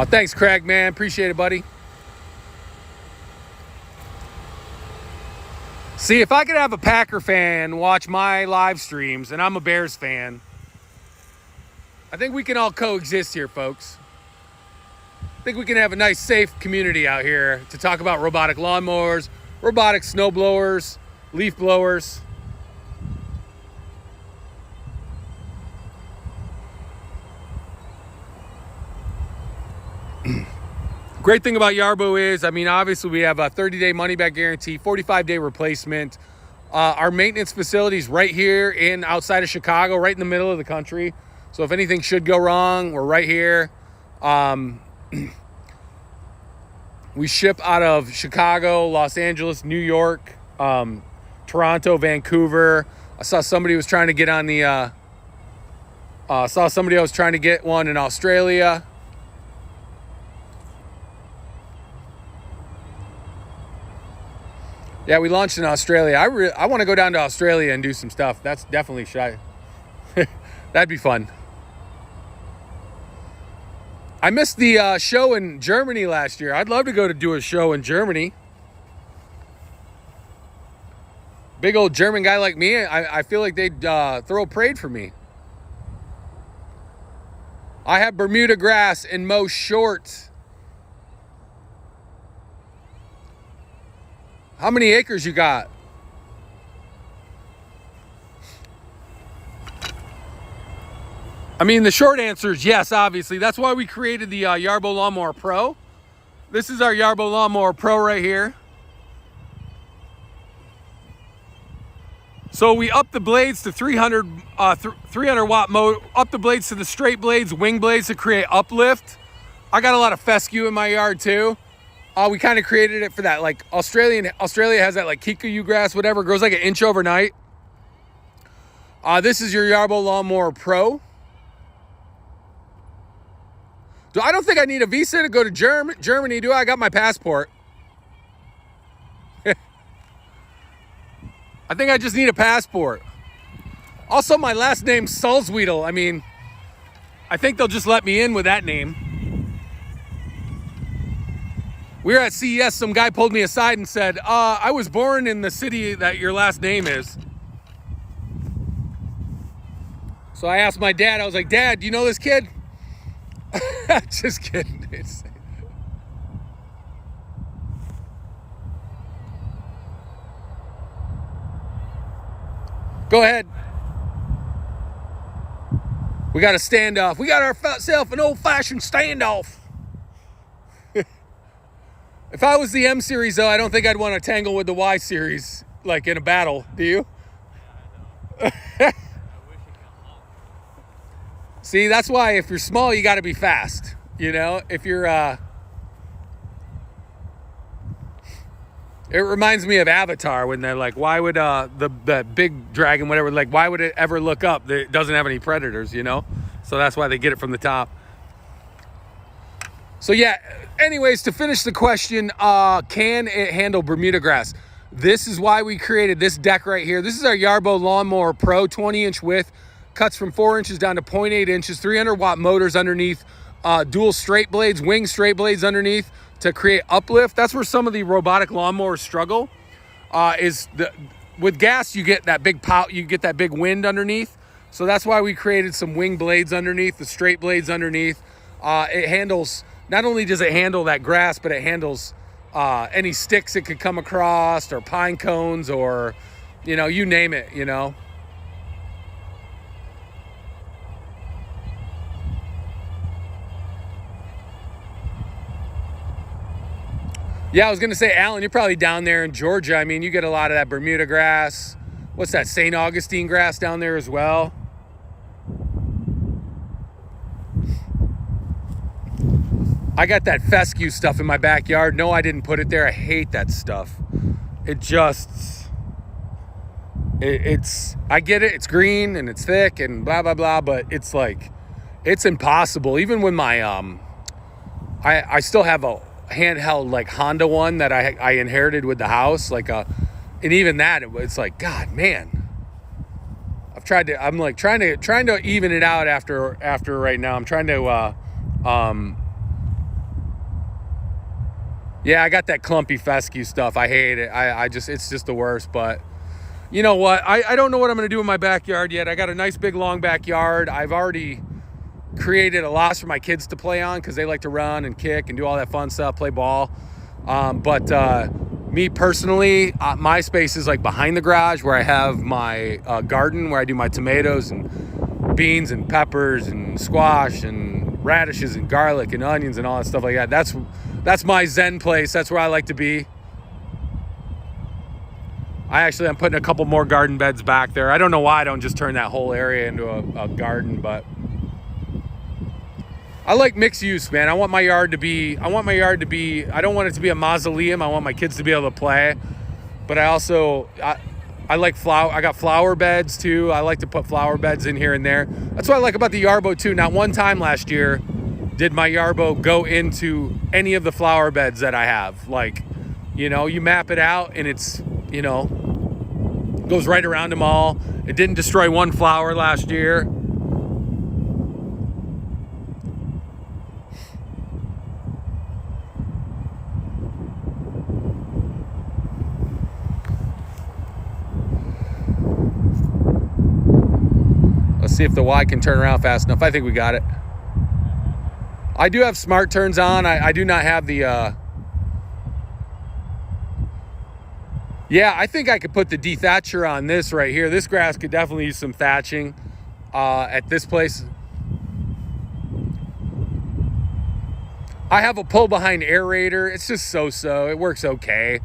Thanks, Craig, man. Appreciate it, buddy. See, if I could have a Packer fan watch my live streams, and I'm a Bears fan, I think we can all coexist here, folks. I think we can have a nice, safe community out here to talk about robotic lawnmowers, robotic snow blowers, leaf blowers. Great thing about Yarbo is, obviously we have a 30-day money-back guarantee, 45-day replacement. Our maintenance facilities right here outside of Chicago, right in the middle of the country. So if anything should go wrong, we're right here. We ship out of Chicago, Los Angeles, New York, Toronto, Vancouver. I saw somebody was trying to get on the. Saw somebody else trying to get one in Australia. Yeah, we launched in Australia. I want to go down to Australia and do some stuff. That's definitely shy. That'd be fun. I missed the show in Germany last year. I'd love to go to do a show in Germany. Big old German guy like me, I feel like they'd throw a parade for me. I have Bermuda grass and mow short. How many acres you got? The short answer is yes, obviously. That's why we created the Yarbo Lawnmower Pro. This is our Yarbo Lawnmower Pro right here. So we up the blades to 300 watt mode, up the blades to the straight blades, wing blades to create uplift. I got a lot of fescue in my yard too. We kind of created it for that, like Australia has that like kikuyu grass, whatever, grows like an inch overnight. This is your Yarbo Lawnmower Pro. I don't think I need a visa to go to Germany, do I? I got my passport. I think I just need a passport. Also, my last name's Salzwedel. I think they'll just let me in with that name. We were at CES, some guy pulled me aside and said, I was born in the city that your last name is. So I asked my dad, I was like, Dad, do you know this kid? Just kidding. Go ahead. We got a standoff. We got ourselves an old-fashioned standoff. If I was the M series, though, I don't think I'd want to tangle with the Y series. like in a battle, do you? Yeah, I know. I wish it could hump. See, that's why if you're small, you got to be fast. You know, if you're, it reminds me of Avatar when they're like, why would the big dragon, whatever, like, why would it ever look up? It doesn't have any predators, you know? So that's why they get it from the top. So yeah, anyways, to finish the question, can it handle Bermuda grass? This is why we created this deck right here. This is our Yarbo Lawnmower Pro, 20-inch width, cuts from 4 inches down to 0.8 inches, 300-watt motors underneath, dual straight blades, wing straight blades underneath to create uplift. That's where some of the robotic lawnmowers struggle. With gas, you get that big you get that big wind underneath. So that's why we created some wing blades underneath, the straight blades underneath. It handles, not only does it handle that grass, but it handles any sticks it could come across, or pine cones, or, you know, you name it, you know. Yeah, I was gonna say, Alan, you're probably down there in Georgia. I mean, you get a lot of that Bermuda grass. What's that, St. Augustine grass down there as well? I got that fescue stuff in my backyard. No, I didn't put it there. I hate that stuff. It just, I get it. It's green and it's thick and blah, blah, blah, but it's like, it's impossible. Even when my, I still have a handheld like Honda one that I inherited with the house, like and even that, it's like, God, man, I'm like trying to even it out after right now. I'm trying to, yeah, I got that clumpy fescue stuff. I hate it. It's just the worst. But you know what? I don't know what I'm going to do in my backyard yet. I got a nice big long backyard. I've already created a lot for my kids to play on because they like to run and kick and do all that fun stuff, play ball. But me personally, my space is like behind the garage where I have my garden, where I do my tomatoes and beans and peppers and squash and radishes and garlic and onions and all that stuff like that. That's my zen place. That's where I like to be. I'm putting a couple more garden beds back there. I don't know why I don't just turn that whole area into a garden, but I like mixed use, man. I want my yard to be, I don't want it to be a mausoleum. I want my kids to be able to play. But I also, I like I got flower beds too. I like to put flower beds in here and there. That's what I like about the Yarbo too. Not one time last year did my Yarbo go into any of the flower beds that I have. Like, you know, you map it out and it's, you know, goes right around them all. It didn't destroy one flower last year. Let's see if the Y can turn around fast enough. I think we got it. I do have smart turns on. I do not have the, yeah, I think I could put the dethatcher on this right here. This grass could definitely use some thatching at this place. I have a pull behind aerator. It's just so-so. It works okay.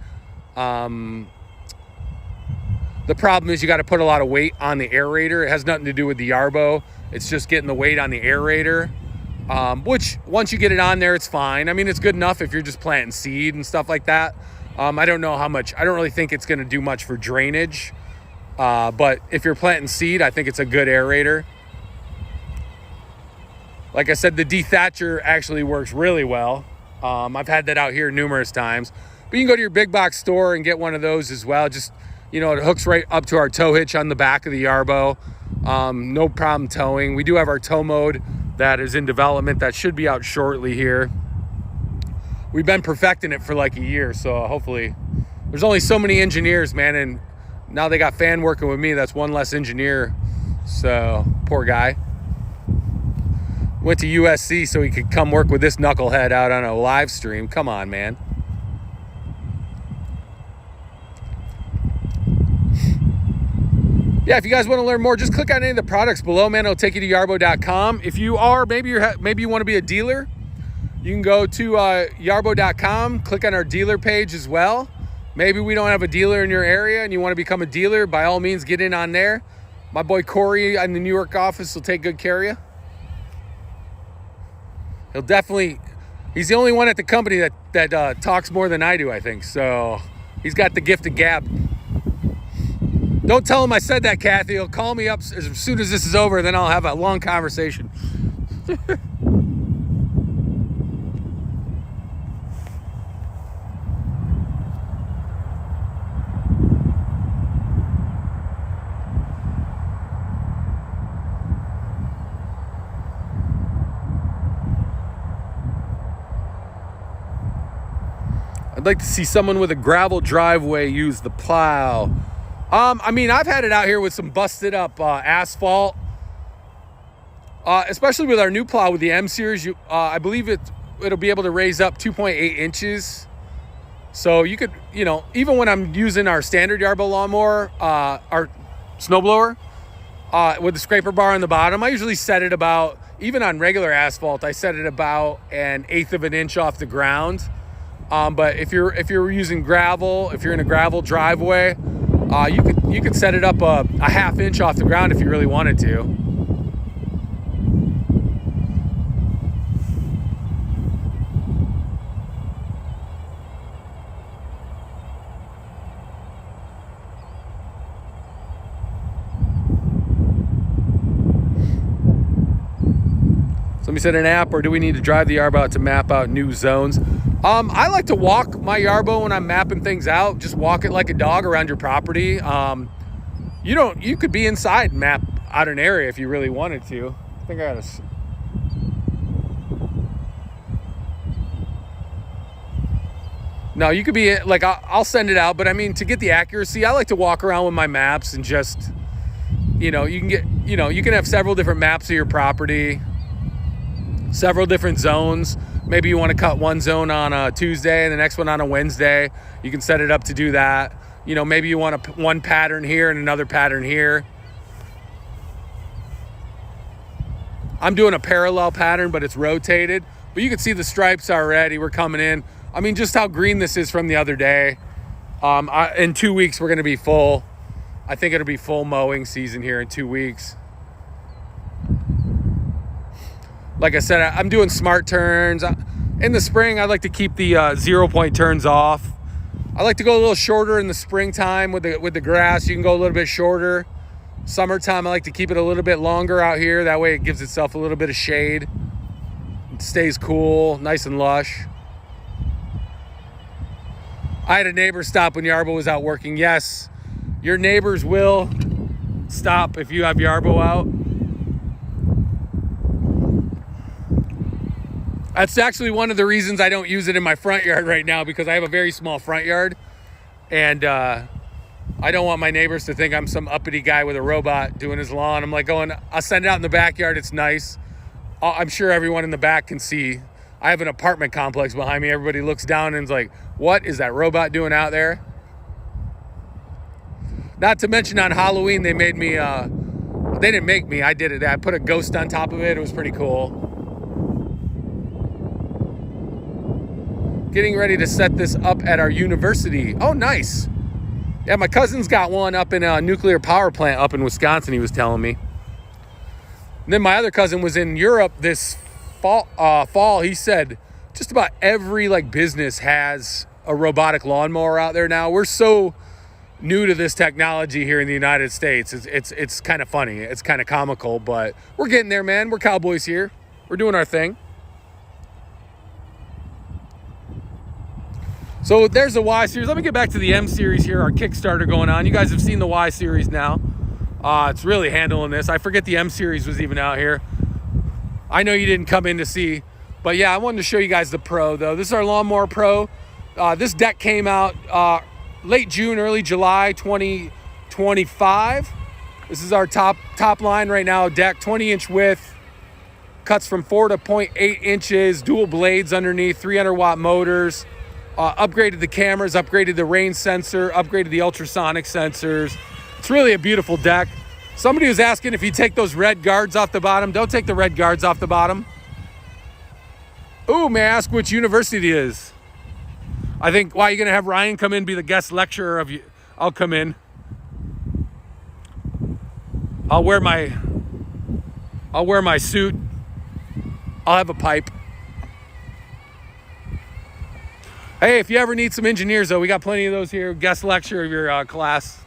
The problem is you got to put a lot of weight on the aerator. It has nothing to do with the Yarbo. It's just getting the weight on the aerator, which once you get it on there, it's fine. I mean, it's good enough if you're just planting seed and stuff like that. I don't know how much. I don't really think it's going to do much for drainage. But if you're planting seed, I think it's a good aerator. Like I said, the dethatcher actually works really well. I've had that out here numerous times. But you can go to your big box store and get one of those as well. Just, you know, it hooks right up to our tow hitch on the back of the Yarbo. No problem towing. We do have our tow mode that is in development that should be out shortly here. We've been perfecting it for like a year, so hopefully. There's only so many engineers, man, and now they got Fan working with me. That's one less engineer, so poor guy. Went to USC so he could come work with this knucklehead out on a live stream. Come on, man. Yeah, if you guys want to learn more, just click on any of the products below, man. It'll take you to yarbo.com. If you are, maybe you want to be a dealer, you can go to yarbo.com, click on our dealer page as well. Maybe we don't have a dealer in your area and you want to become a dealer, by all means, get in on there. My boy Corey in the New York office will take good care of you. He'll definitely, he's the only one at the company that talks more than I do, I think. So he's got the gift of gab. Don't tell him I said that, Kathy. He'll call me up as soon as this is over, then I'll have a long conversation. I'd like to see someone with a gravel driveway use the plow. I mean, I've had it out here with some busted up asphalt, especially with our new plow with the M series. I believe it'll be able to raise up 2.8 inches. So you could, you know, even when I'm using our standard Yarbo lawnmower, our snowblower, with the scraper bar on the bottom, I usually set it about, even on regular asphalt, I set it about 1/8 of an inch off the ground. But if you're using gravel, if you're in a gravel driveway, you could set it up a 1/2 inch off the ground if you really wanted to. Somebody said an app, or do we need to drive the Yarbo out to map out new zones? I like to walk my Yarbo when I'm mapping things out. Just walk it like a dog around your property. You could be inside and map out an area if you really wanted to. I think I got a... No, you could be like, I'll send it out, but I mean, to get the accuracy, I like to walk around with my maps and just, you can have several different maps of your property, several different zones. Maybe you want to cut one zone on a Tuesday and the next one on a Wednesday. You can set it up to do that. Maybe you want one pattern here and another pattern here. I'm doing a parallel pattern, but it's rotated. But you can see the stripes already. We're coming in. I mean, just how green this is from the other day. In 2 weeks, we're going to be full. I think it'll be full mowing season here in 2 weeks. Like I said, I'm doing smart turns. In the spring, I like to keep the 0-point turns off. I like to go a little shorter in the springtime with the grass. You can go a little bit shorter. Summertime, I like to keep it a little bit longer out here. That way it gives itself a little bit of shade. It stays cool, nice and lush. I had a neighbor stop when Yarbo was out working. Yes, your neighbors will stop if you have Yarbo out. That's actually one of the reasons I don't use it in my front yard right now, because I have a very small front yard, and I don't want my neighbors to think I'm some uppity guy with a robot doing his lawn. I'm like I'll send it out in the backyard. It's nice. I'm sure everyone in the back can see. I have an apartment complex behind me. Everybody looks down and is like, what is that robot doing out there? Not to mention on Halloween, they made me, they didn't make me, I did it. I put a ghost on top of it. It was pretty cool. Getting ready to set this up at our university. Oh, nice. Yeah, my cousin's got one up in a nuclear power plant up in Wisconsin, he was telling me. And then my other cousin was in Europe this fall. He said just about every business has a robotic lawnmower out there now. We're so new to this technology here in the United States. It's kind of funny. It's kind of comical, but we're getting there, man. We're cowboys here. We're doing our thing. So there's the Y series. Let me get back to the M series here, our Kickstarter going on. You guys have seen the Y series now. It's really handling this. I forget the M series was even out here. I know you didn't come in to see, but yeah, I wanted to show you guys the Pro though. This is our Lawnmower Pro. This deck came out late June, early July 2025. This is our top line right now. Deck, 20-inch width, cuts from 4 to 0.8 inches, dual blades underneath, 300-watt motors. Upgraded the cameras, upgraded the rain sensor, upgraded the ultrasonic sensors. It's really a beautiful deck. Somebody was asking if you take those red guards off the bottom. Don't take the red guards off the bottom. Ooh, may I ask which university it is? I think, why are you going to have Ryan come in, be the guest lecturer of you? I'll come in. I'll wear my suit. I'll have a pipe. Hey, if you ever need some engineers, though, we got plenty of those here. Guest lecture of your class.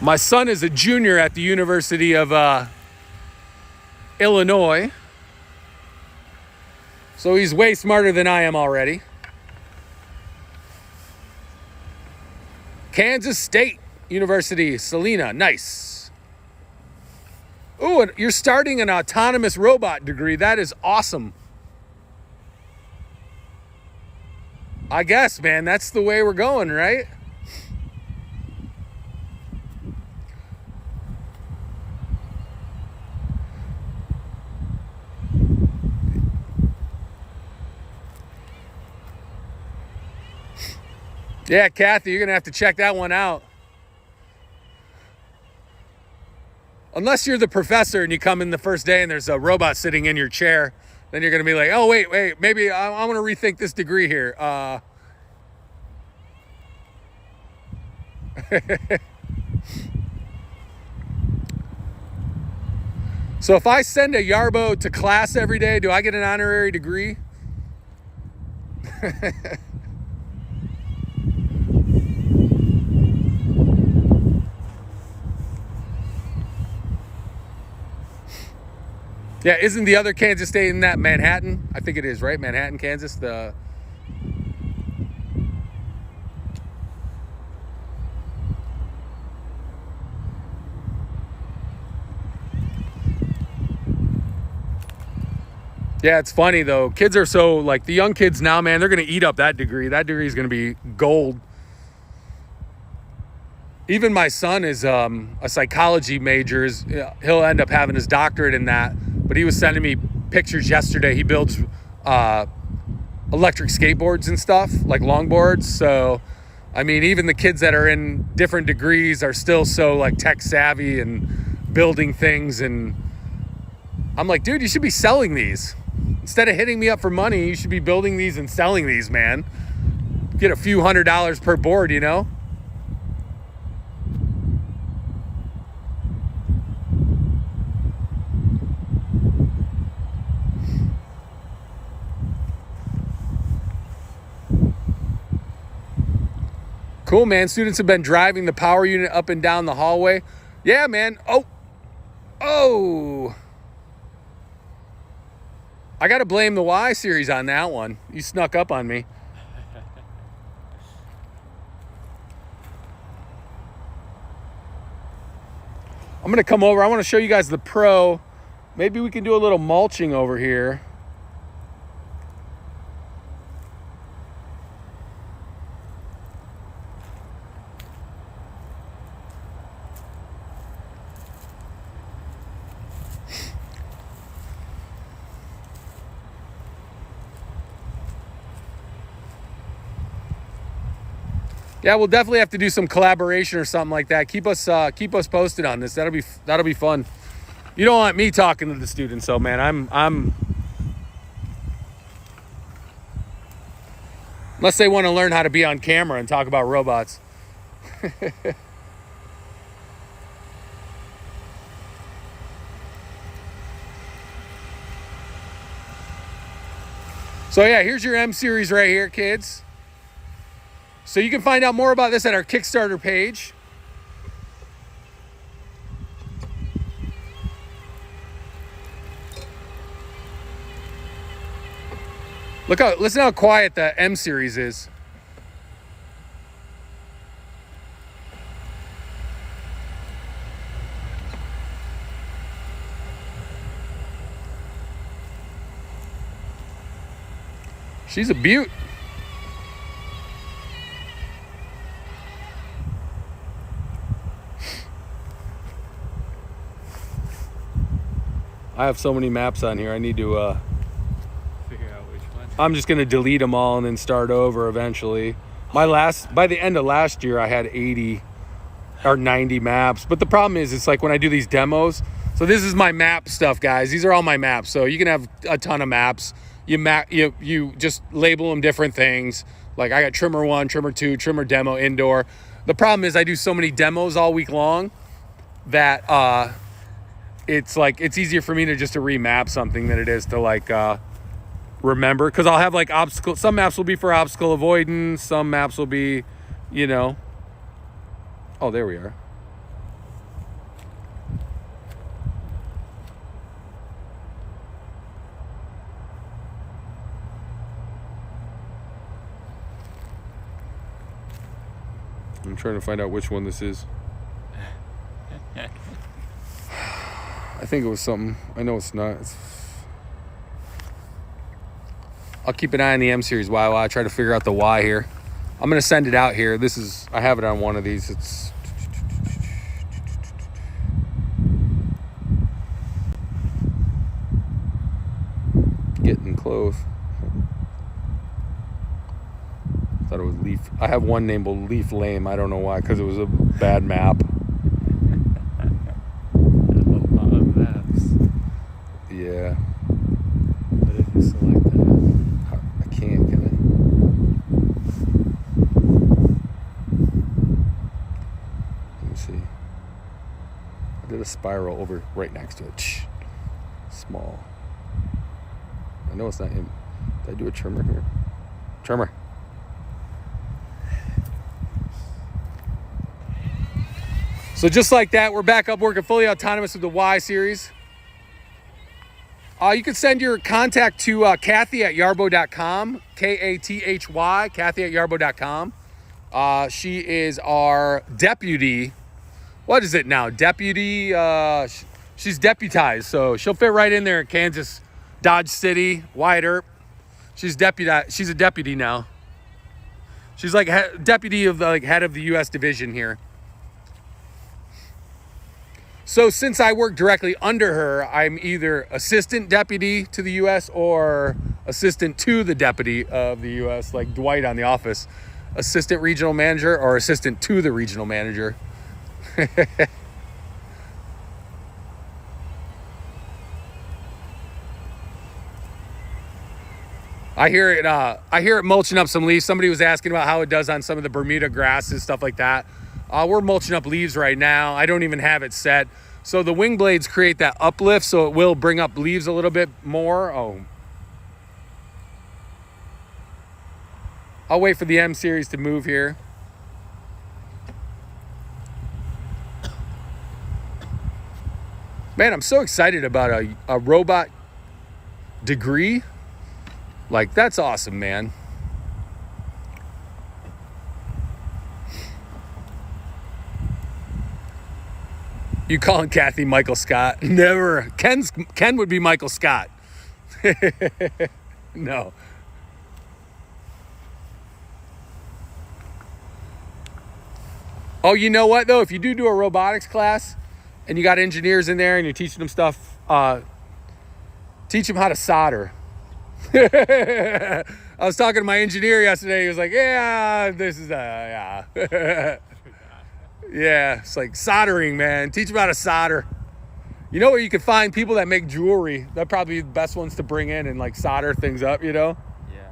My son is a junior at the University of Illinois. So he's way smarter than I am already. Kansas State University, Salina, nice. Ooh, and you're starting an autonomous robot degree. That is awesome. I guess, man, that's the way we're going, right? Yeah, Kathy, you're going to have to check that one out. Unless you're the professor and you come in the first day and there's a robot sitting in your chair, then you're going to be like, oh, wait, maybe I want to rethink this degree here. So if I send a Yarbo to class every day, do I get an honorary degree? Yeah, isn't the other Kansas State in that Manhattan? I think it is, right? Manhattan, Kansas. Yeah, it's funny though. Kids are so, like, the young kids now, man, they're going to eat up that degree. That degree is going to be gold. Even my son is a psychology major. He'll end up having his doctorate in that. But he was sending me pictures yesterday. He builds electric skateboards and stuff, like longboards. So, I mean, even the kids that are in different degrees are still so, like, tech savvy and building things. And I'm like, dude, you should be selling these. Instead of hitting me up for money, you should be building these and selling these, man. Get a few $100s per board, you know? Cool, man. Students have been driving the power unit up and down the hallway. Yeah, man. Oh. I got to blame the Y series on that one. You snuck up on me. I'm going to come over. I want to show you guys the Pro. Maybe we can do a little mulching over here. Yeah, we'll definitely have to do some collaboration or something like that. Keep us posted on this. That'll be fun. You don't want me talking to the students, though, man. I'm unless they want to learn how to be on camera and talk about robots. So yeah, here's your M series right here, kids. So you can find out more about this at our Kickstarter page. Listen how quiet the M series is. She's a beaut. I have so many maps on here. I need to Figure out which one. I'm just going to delete them all and then start over eventually. By the end of last year, I had 80 or 90 maps. But the problem is, it's like when I do these demos, So this is my map stuff, guys. These are all my maps. So you can have a ton of maps. You just label them different things. Like I got trimmer 1, trimmer 2, trimmer demo, indoor. The problem is I do so many demos all week long that it's like it's easier for me to just to remap something than it is to like remember, because I'll have like obstacle. Some maps will be for obstacle avoidance. Some maps will be, you know. Oh, there we are. I'm trying to find out which one this is. I think it was something. I know it's not. I'll keep an eye on the M series while I try to figure out the Y here. I'm going to send it out here. This is, I have it on one of these. It's getting close. Thought it was Leaf. I have one named Leaf Lame. I don't know why, because it was a bad map. A lot of maps. Yeah. But if you select that, I can't, can I? Let me see. I did a spiral over right next to it. Small. I know it's not him. Did I do a trimmer here? Trimmer. So just like that, we're back up working fully autonomous with the Y series. You can send your contact to Kathy at yarbo.com, Kathy, Kathy at yarbo.com. She is our deputy. What is it now? Deputy. She's deputized, so she'll fit right in there in Kansas, Dodge City, Wyatt Earp. She's a deputy now. She's like deputy of the head of the U.S. division here. So since I work directly under her, I'm either assistant deputy to the U.S. or assistant to the deputy of the U.S., like Dwight on The Office. Assistant regional manager or assistant to the regional manager. I hear it mulching up some leaves. Somebody was asking about how it does on some of the Bermuda grasses, stuff like that. We're mulching up leaves right now. I don't even have it set. So the wing blades create that uplift, so it will bring up leaves a little bit more. Oh. I'll wait for the M series to move here. Man, I'm so excited about a robot degree. Like, that's awesome, man. You calling Kathy Michael Scott? Never. Ken would be Michael Scott. No. Oh, you know what, though? If you do a robotics class and you got engineers in there and you're teaching them stuff, teach them how to solder. I was talking to my engineer yesterday. He was like, yeah, this is, yeah. Yeah, it's like soldering, man. Teach them how to solder. You know where you can find people that make jewelry? They're probably the best ones to bring in and like solder things up, you know? yeah.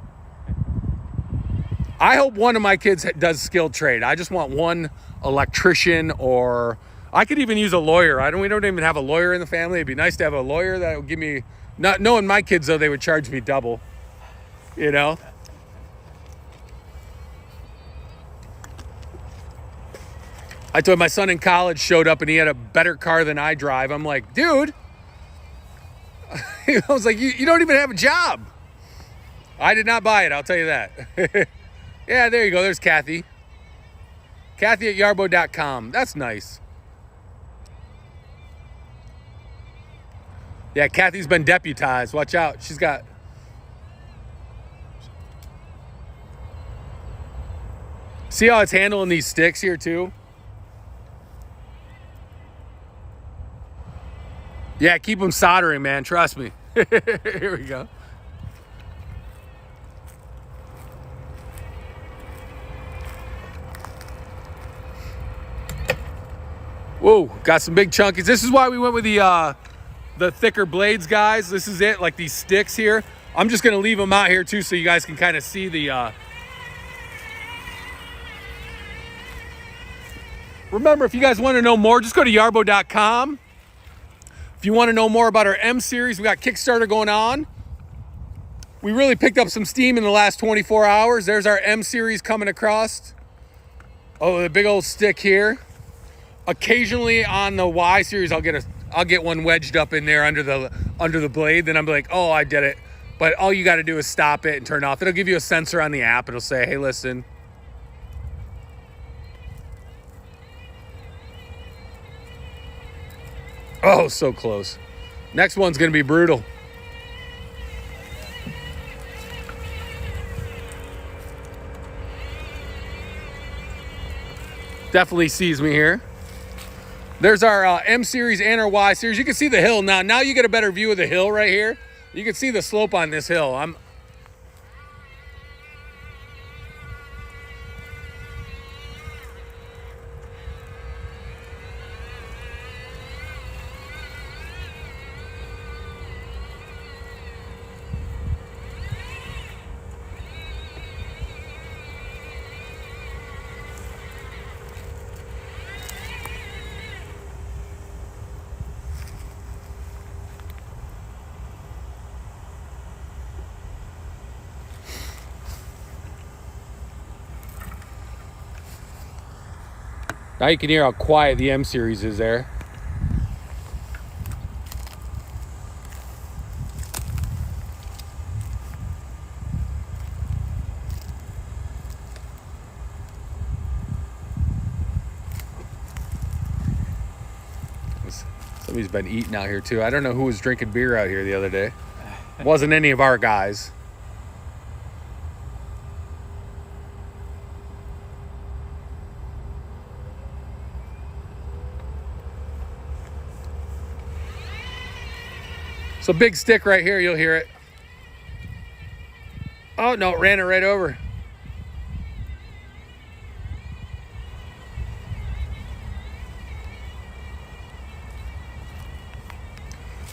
I hope one of my kids does skilled trade. I just want one electrician, or I could even use a lawyer. We don't even have a lawyer in the family. It'd be nice to have a lawyer that would give me, not knowing my kids though, they would charge me double, you know? I told my son in college showed up and he had a better car than I drive. I'm like, dude, I was like, you don't even have a job. I did not buy it, I'll tell you that. Yeah, there you go. There's Kathy. Kathy at yarbo.com. That's nice. Yeah, Kathy's been deputized. Watch out. She's got... See how it's handling these sticks here too? Yeah, keep them soldering, man. Trust me. Here we go. Whoa, got some big chunkies. This is why we went with the thicker blades, guys. This is it, like these sticks here. I'm just gonna leave them out here too so you guys can kind of see the... Remember, if you guys want to know more, just go to yarbo.com. If you want to know more about our M series, we got Kickstarter going on. We really picked up some steam in the last 24 hours. There's our M series coming across. Oh, the big old stick here. Occasionally on the Y series, I'll get one wedged up in there under the blade. Then I'm like, oh, I did it. But all you got to do is stop it and turn it off. It'll give you a sensor on the app. It'll say, hey, listen. Oh, so close. Next one's going to be brutal. Definitely sees me here. There's our M series and our Y series. You can see the hill now. Now you get a better view of the hill right here. You can see the slope on this hill. Now you can hear how quiet the M series is there. Somebody's been eating out here too. I don't know who was drinking beer out here the other day. It wasn't any of our guys. So big stick right here, you'll hear it. Oh no, it ran it right over.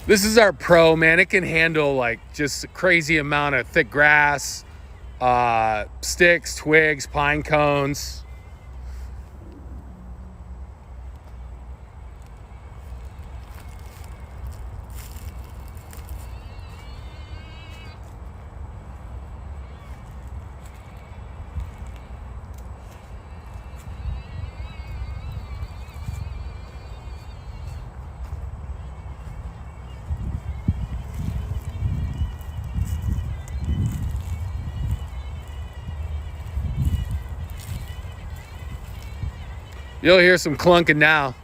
This is our Pro, man. It can handle like just a crazy amount of thick grass, sticks, twigs, pine cones. You'll hear some clunking now.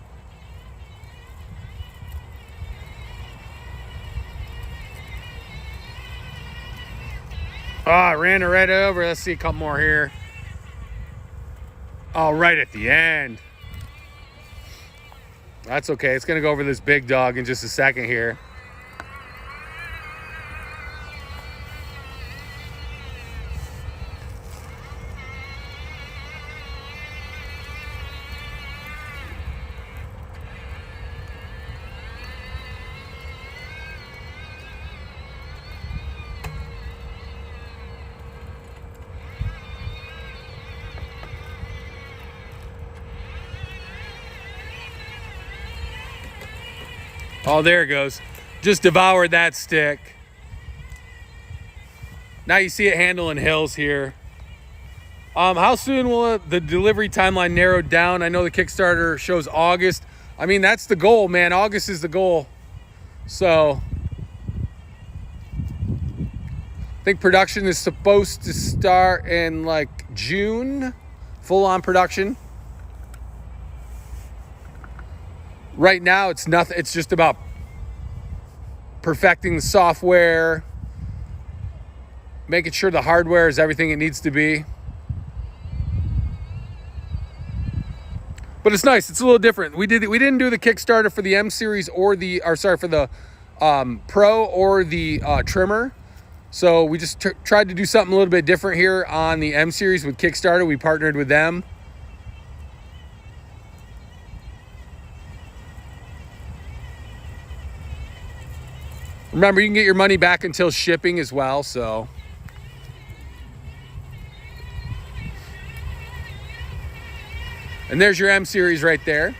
Oh, I ran it right over. Let's see a couple more here. Oh, right at the end. That's okay. It's going to go over this big dog in just a second here. Oh, there it goes. Just devoured that stick. Now you see it handling hills here. How soon will the delivery timeline narrow down? I know the Kickstarter shows August. I mean, that's the goal, man. August is the goal. So I think production is supposed to start in like June, full on production. Right now, it's nothing. It's just about perfecting the software, making sure the hardware is everything it needs to be. But it's nice. It's a little different. We didn't do the Kickstarter for the M series for the Pro or the trimmer. So we just tried to do something a little bit different here on the M series with Kickstarter. We partnered with them. Remember, you can get your money back until shipping as well, so. And there's your M series right there.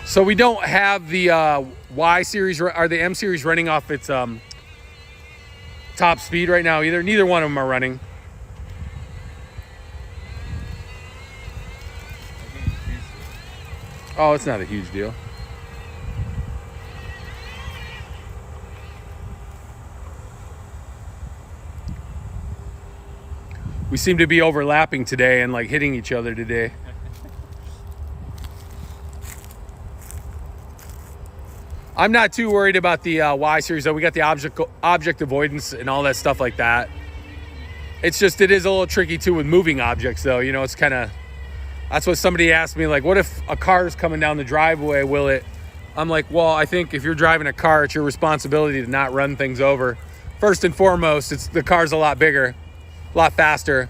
So we don't have the Y series or the M series running off its top speed right now either. Neither one of them are running. Oh, it's not a huge deal. We seem to be overlapping today and like hitting each other today. I'm not too worried about the Y series though. We got the object avoidance and all that stuff like that. It's just, it is a little tricky too with moving objects though. You know, it's kind of, that's what somebody asked me, like, what if a car is coming down the driveway, will it? I'm like, well, I think if you're driving a car, it's your responsibility to not run things over. First and foremost, the car's a lot bigger, a lot faster.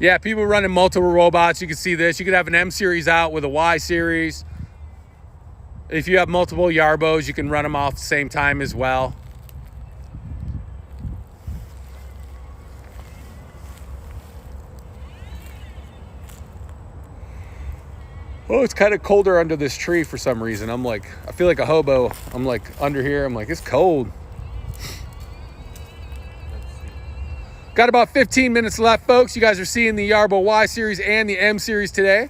Yeah, people running multiple robots. You can see this. You could have an M series out with a Y series. If you have multiple Yarbos, you can run them off at the same time as well. Oh, it's kind of colder under this tree for some reason. I'm like, I feel like a hobo. I'm like under here. I'm like, it's cold. Got about 15 minutes left, folks. You guys are seeing the Yarbo Y series and the M series today.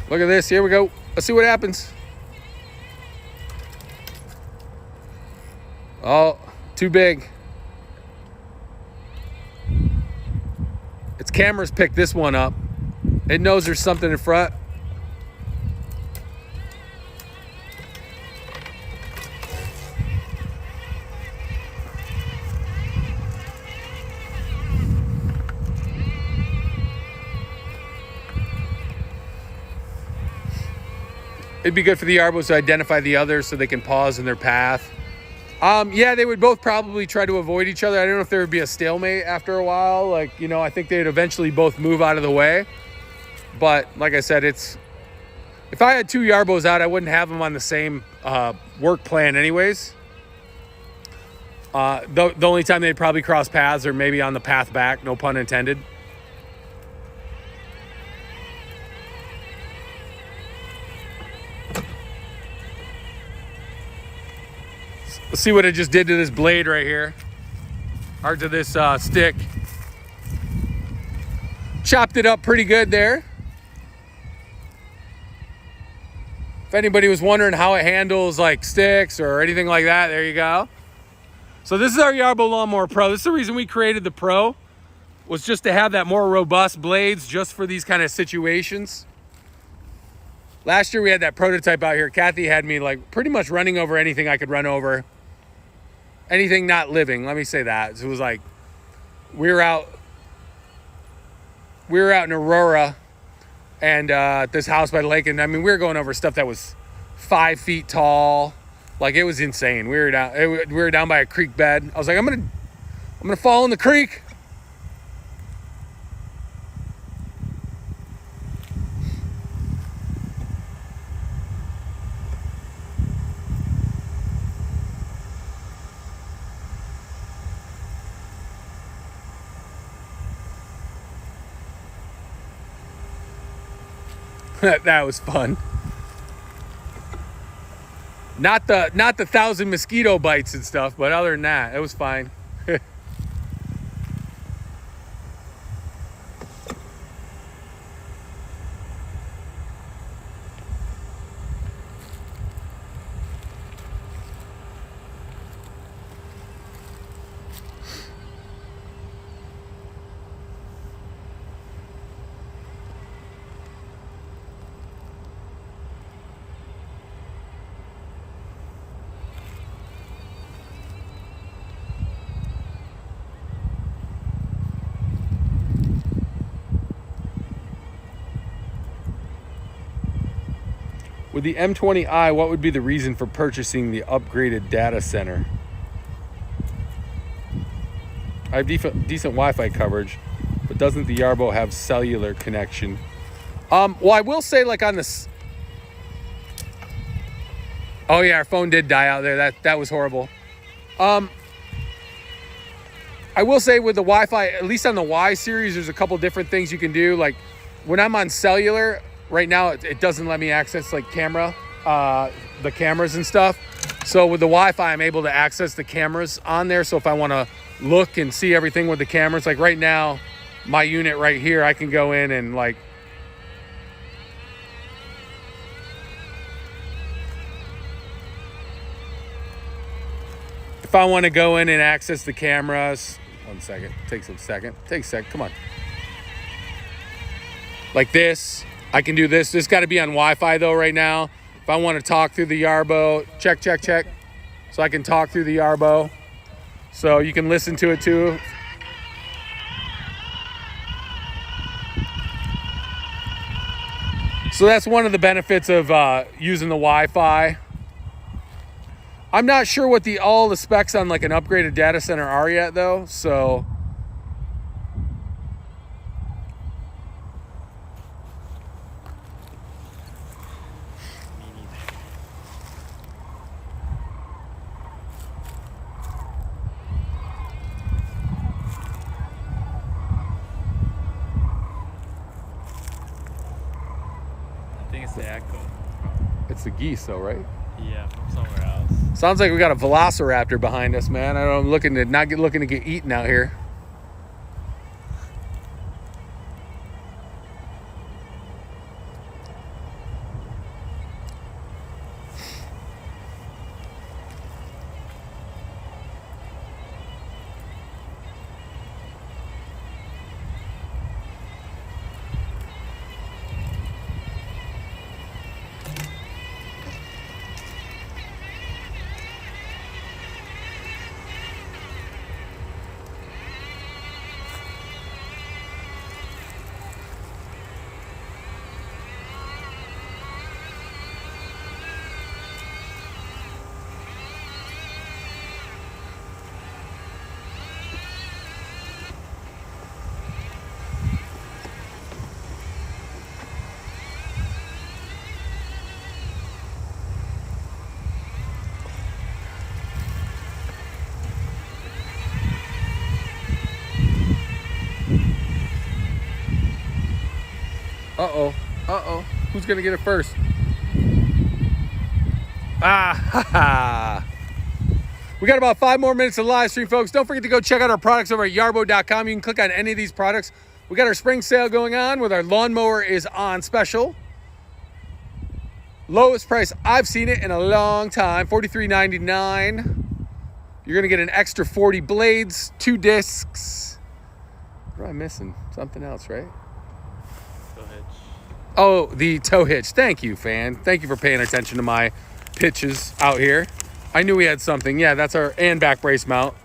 Look at this. Here we go. Let's see what happens. Oh, too big. Its cameras picked this one up. It knows there's something in front. It'd be good for the Yarbos to identify the others so they can pause in their path. Yeah, they would both probably try to avoid each other. I don't know if there would be a stalemate after a while. Like, you know, I think they'd eventually both move out of the way. But like I said, if I had two Yarbos out, I wouldn't have them on the same work plan anyways. The only time they'd probably cross paths or maybe on the path back, no pun intended. Let's see what it just did to this blade right here, or to this stick. Chopped it up pretty good there. If anybody was wondering how it handles like sticks or anything like that, there you go. So this is our Yarbo Lawnmower Pro. This is the reason we created the Pro, was just to have that more robust blades just for these kind of situations. Last year we had that prototype out here. Kathy had me like pretty much running over anything I could run over. Anything not living, let me say that. So it was like, we were out in Aurora and at this house by the lake. And I mean, we were going over stuff that was 5 feet tall. Like, it was insane. We were down by a creek bed. I was like, I'm gonna fall in the creek. That was fun. Not the 1,000 mosquito bites and stuff, but other than that, it was fine. With the M20i, what would be the reason for purchasing the upgraded data center? I have decent Wi-Fi coverage, but doesn't the Yarbo have cellular connection? Well, I will say, like, on this... Oh yeah, our phone did die out there. That was horrible. I will say with the Wi-Fi, at least on the Y series, there's a couple different things you can do. Like when I'm on cellular, right now it doesn't let me access like the cameras and stuff. So with the Wi-Fi, I'm able to access the cameras on there. So if I want to look and see everything with the cameras, like right now, my unit right here, I can go in and like, if I want to go in and access the cameras, 1 second, takes a second, come on. Like this, I can do this. This got to be on Wi-Fi though right now. If I want to talk through the Yarbo, check. So I can talk through the Yarbo. So you can listen to it too. So that's one of the benefits of using the Wi-Fi. I'm not sure what all the specs on like an upgraded data center are yet though, so. I think it's the echo. It's the geese though, right? Yeah, from somewhere else. Sounds like we got a velociraptor behind us, man. I don't know, I'm looking to get eaten out here. Uh-oh. Who's gonna get it first? We got about 5 more minutes of live stream, folks. Don't forget to go check out our products over at yarbo.com. You can click on any of these products. We got our spring sale going on with our lawnmower is on special. Lowest price I've seen it in a long time, $43.99. You're gonna get an extra 40 blades, 2 discs. What am I missing? Something else, right? Oh, the tow hitch. Thank you, fan. Thank you for paying attention to my pitches out here. I knew we had something. Yeah, that's our and back brace mount.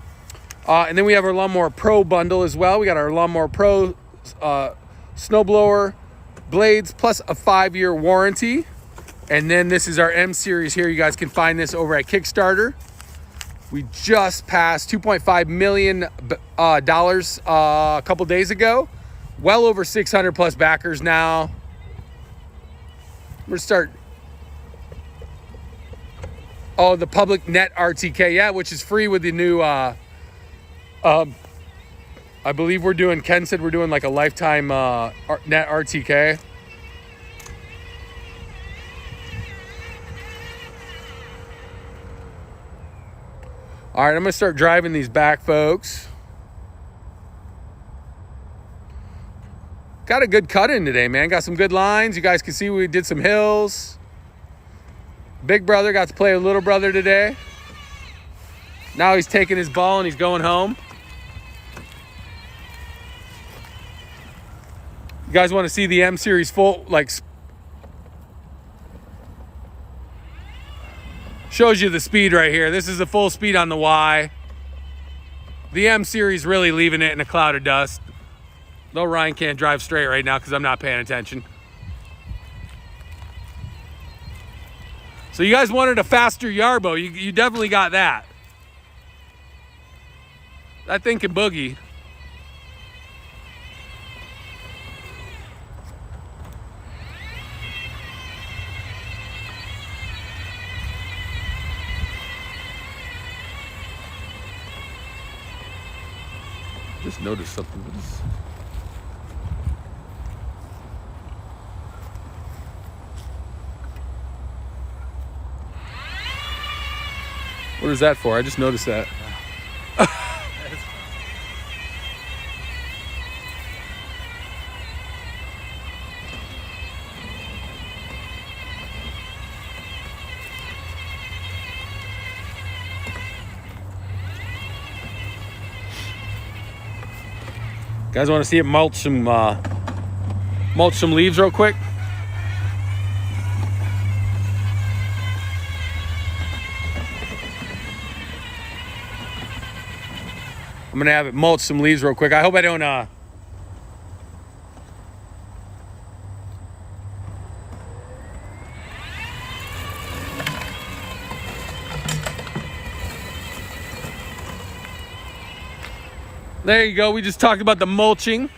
And then we have our Lawnmower Pro bundle as well. We got our Lawnmower Pro snowblower blades plus a 5-year warranty. And then this is our M series here. You guys can find this over at Kickstarter. We just passed $2.5 million a couple days ago. Well over 600 plus backers now. We're gonna start. Oh, the public net RTK, yeah, which is free with the new. I believe we're doing. Ken said we're doing like a lifetime net RTK. All right, I'm gonna start driving these back, folks. Got a good cut in today, man. Got some good lines. You guys can see we did some hills. Big brother got to play with little brother today. Now he's taking his ball and he's going home. You guys want to see the M series full, like, shows you the speed right here. This is the full speed on the Y. The M series really leaving it in a cloud of dust. Though Ryan can't drive straight right now because I'm not paying attention. So you guys wanted a faster Yarbo. You definitely got that. That thing can boogie. Just noticed something. What is that for? I just noticed that. Guys, want to see it mulch some leaves real quick? I'm gonna have it mulch some leaves real quick. I hope I don't There you go. We just talked about the mulching.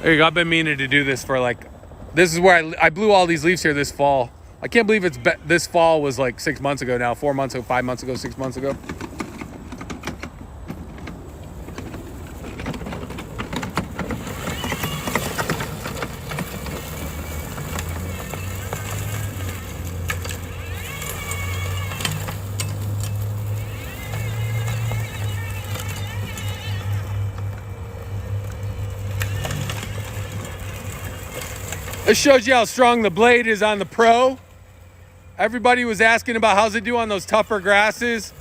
There you go. I've been meaning to do this for like, this is where I blew all these leaves here this fall. I can't believe this fall was like 6 months ago now, 4 months ago, 5 months ago, 6 months ago. This shows you how strong the blade is on the Pro. Everybody was asking about how's it do on those tougher grasses.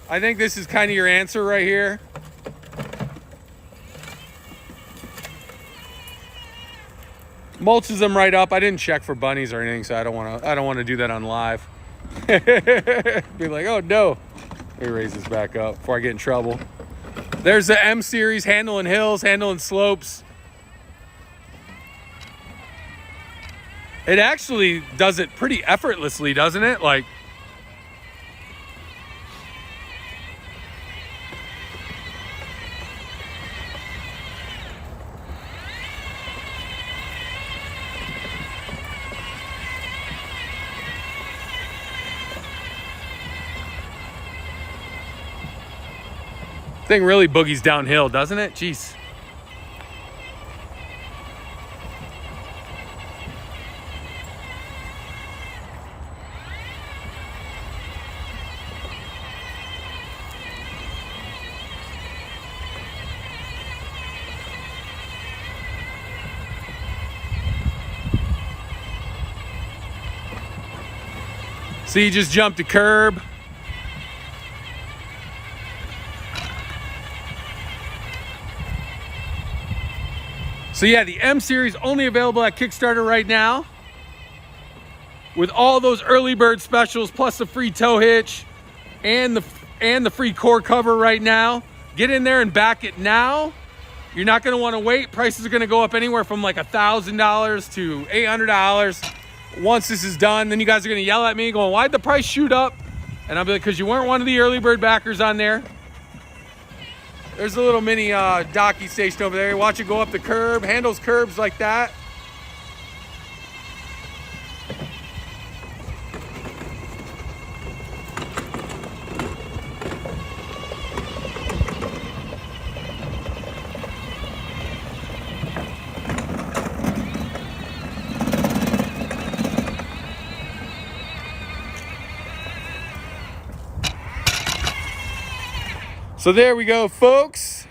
I think this is kind of your answer right here. Mulches them right up. I didn't check for bunnies or anything, so I don't want to do that on live. Be like, oh no. Let me raise this back up before I get in trouble. There's the M series, handling hills, handling slopes. It actually does it pretty effortlessly, doesn't it? Like, thing really boogies downhill, doesn't it? Jeez. So you just jumped a curb. So yeah, the M series only available at Kickstarter right now. With all those early bird specials, plus the free tow hitch and the free core cover right now. Get in there and back it now. You're not gonna wanna wait. Prices are gonna go up anywhere from like $1,000 to $800. Once this is done, then you guys are gonna yell at me going, why'd the price shoot up? And I'll be like, because you weren't one of the early bird backers on there. There's a little mini docking station over there. Watch it go up the curb, handles curbs like that. So there we go, folks.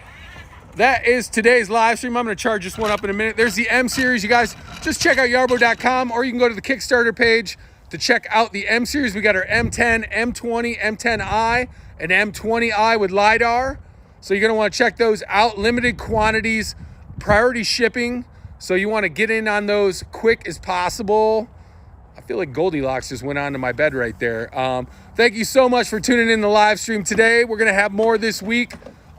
That is today's live stream. I'm going to charge this one up in a minute. There's the M series. You guys just check out yarbo.com, or you can go to the Kickstarter page to check out the M series. We got our M10, M20, M10i, and M20i with LiDAR. So you're going to want to check those out. Limited quantities, priority shipping. So you want to get in on those quick as possible. I feel like Goldilocks just went onto my bed right there. Thank you so much for tuning in the live stream today. We're going to have more this week.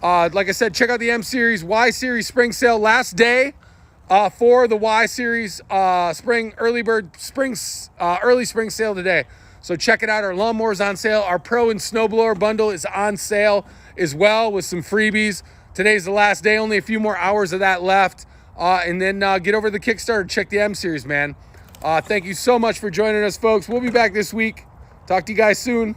Like I said, check out the M Series, Y Series spring sale. Last day for the Y Series early spring sale today. So check it out. Our lawnmower's on sale. Our Pro and Snowblower bundle is on sale as well with some freebies. Today's the last day. Only a few more hours of that left. And then get over to the Kickstarter. Check the M Series, man. Thank you so much for joining us, folks. We'll be back this week. Talk to you guys soon.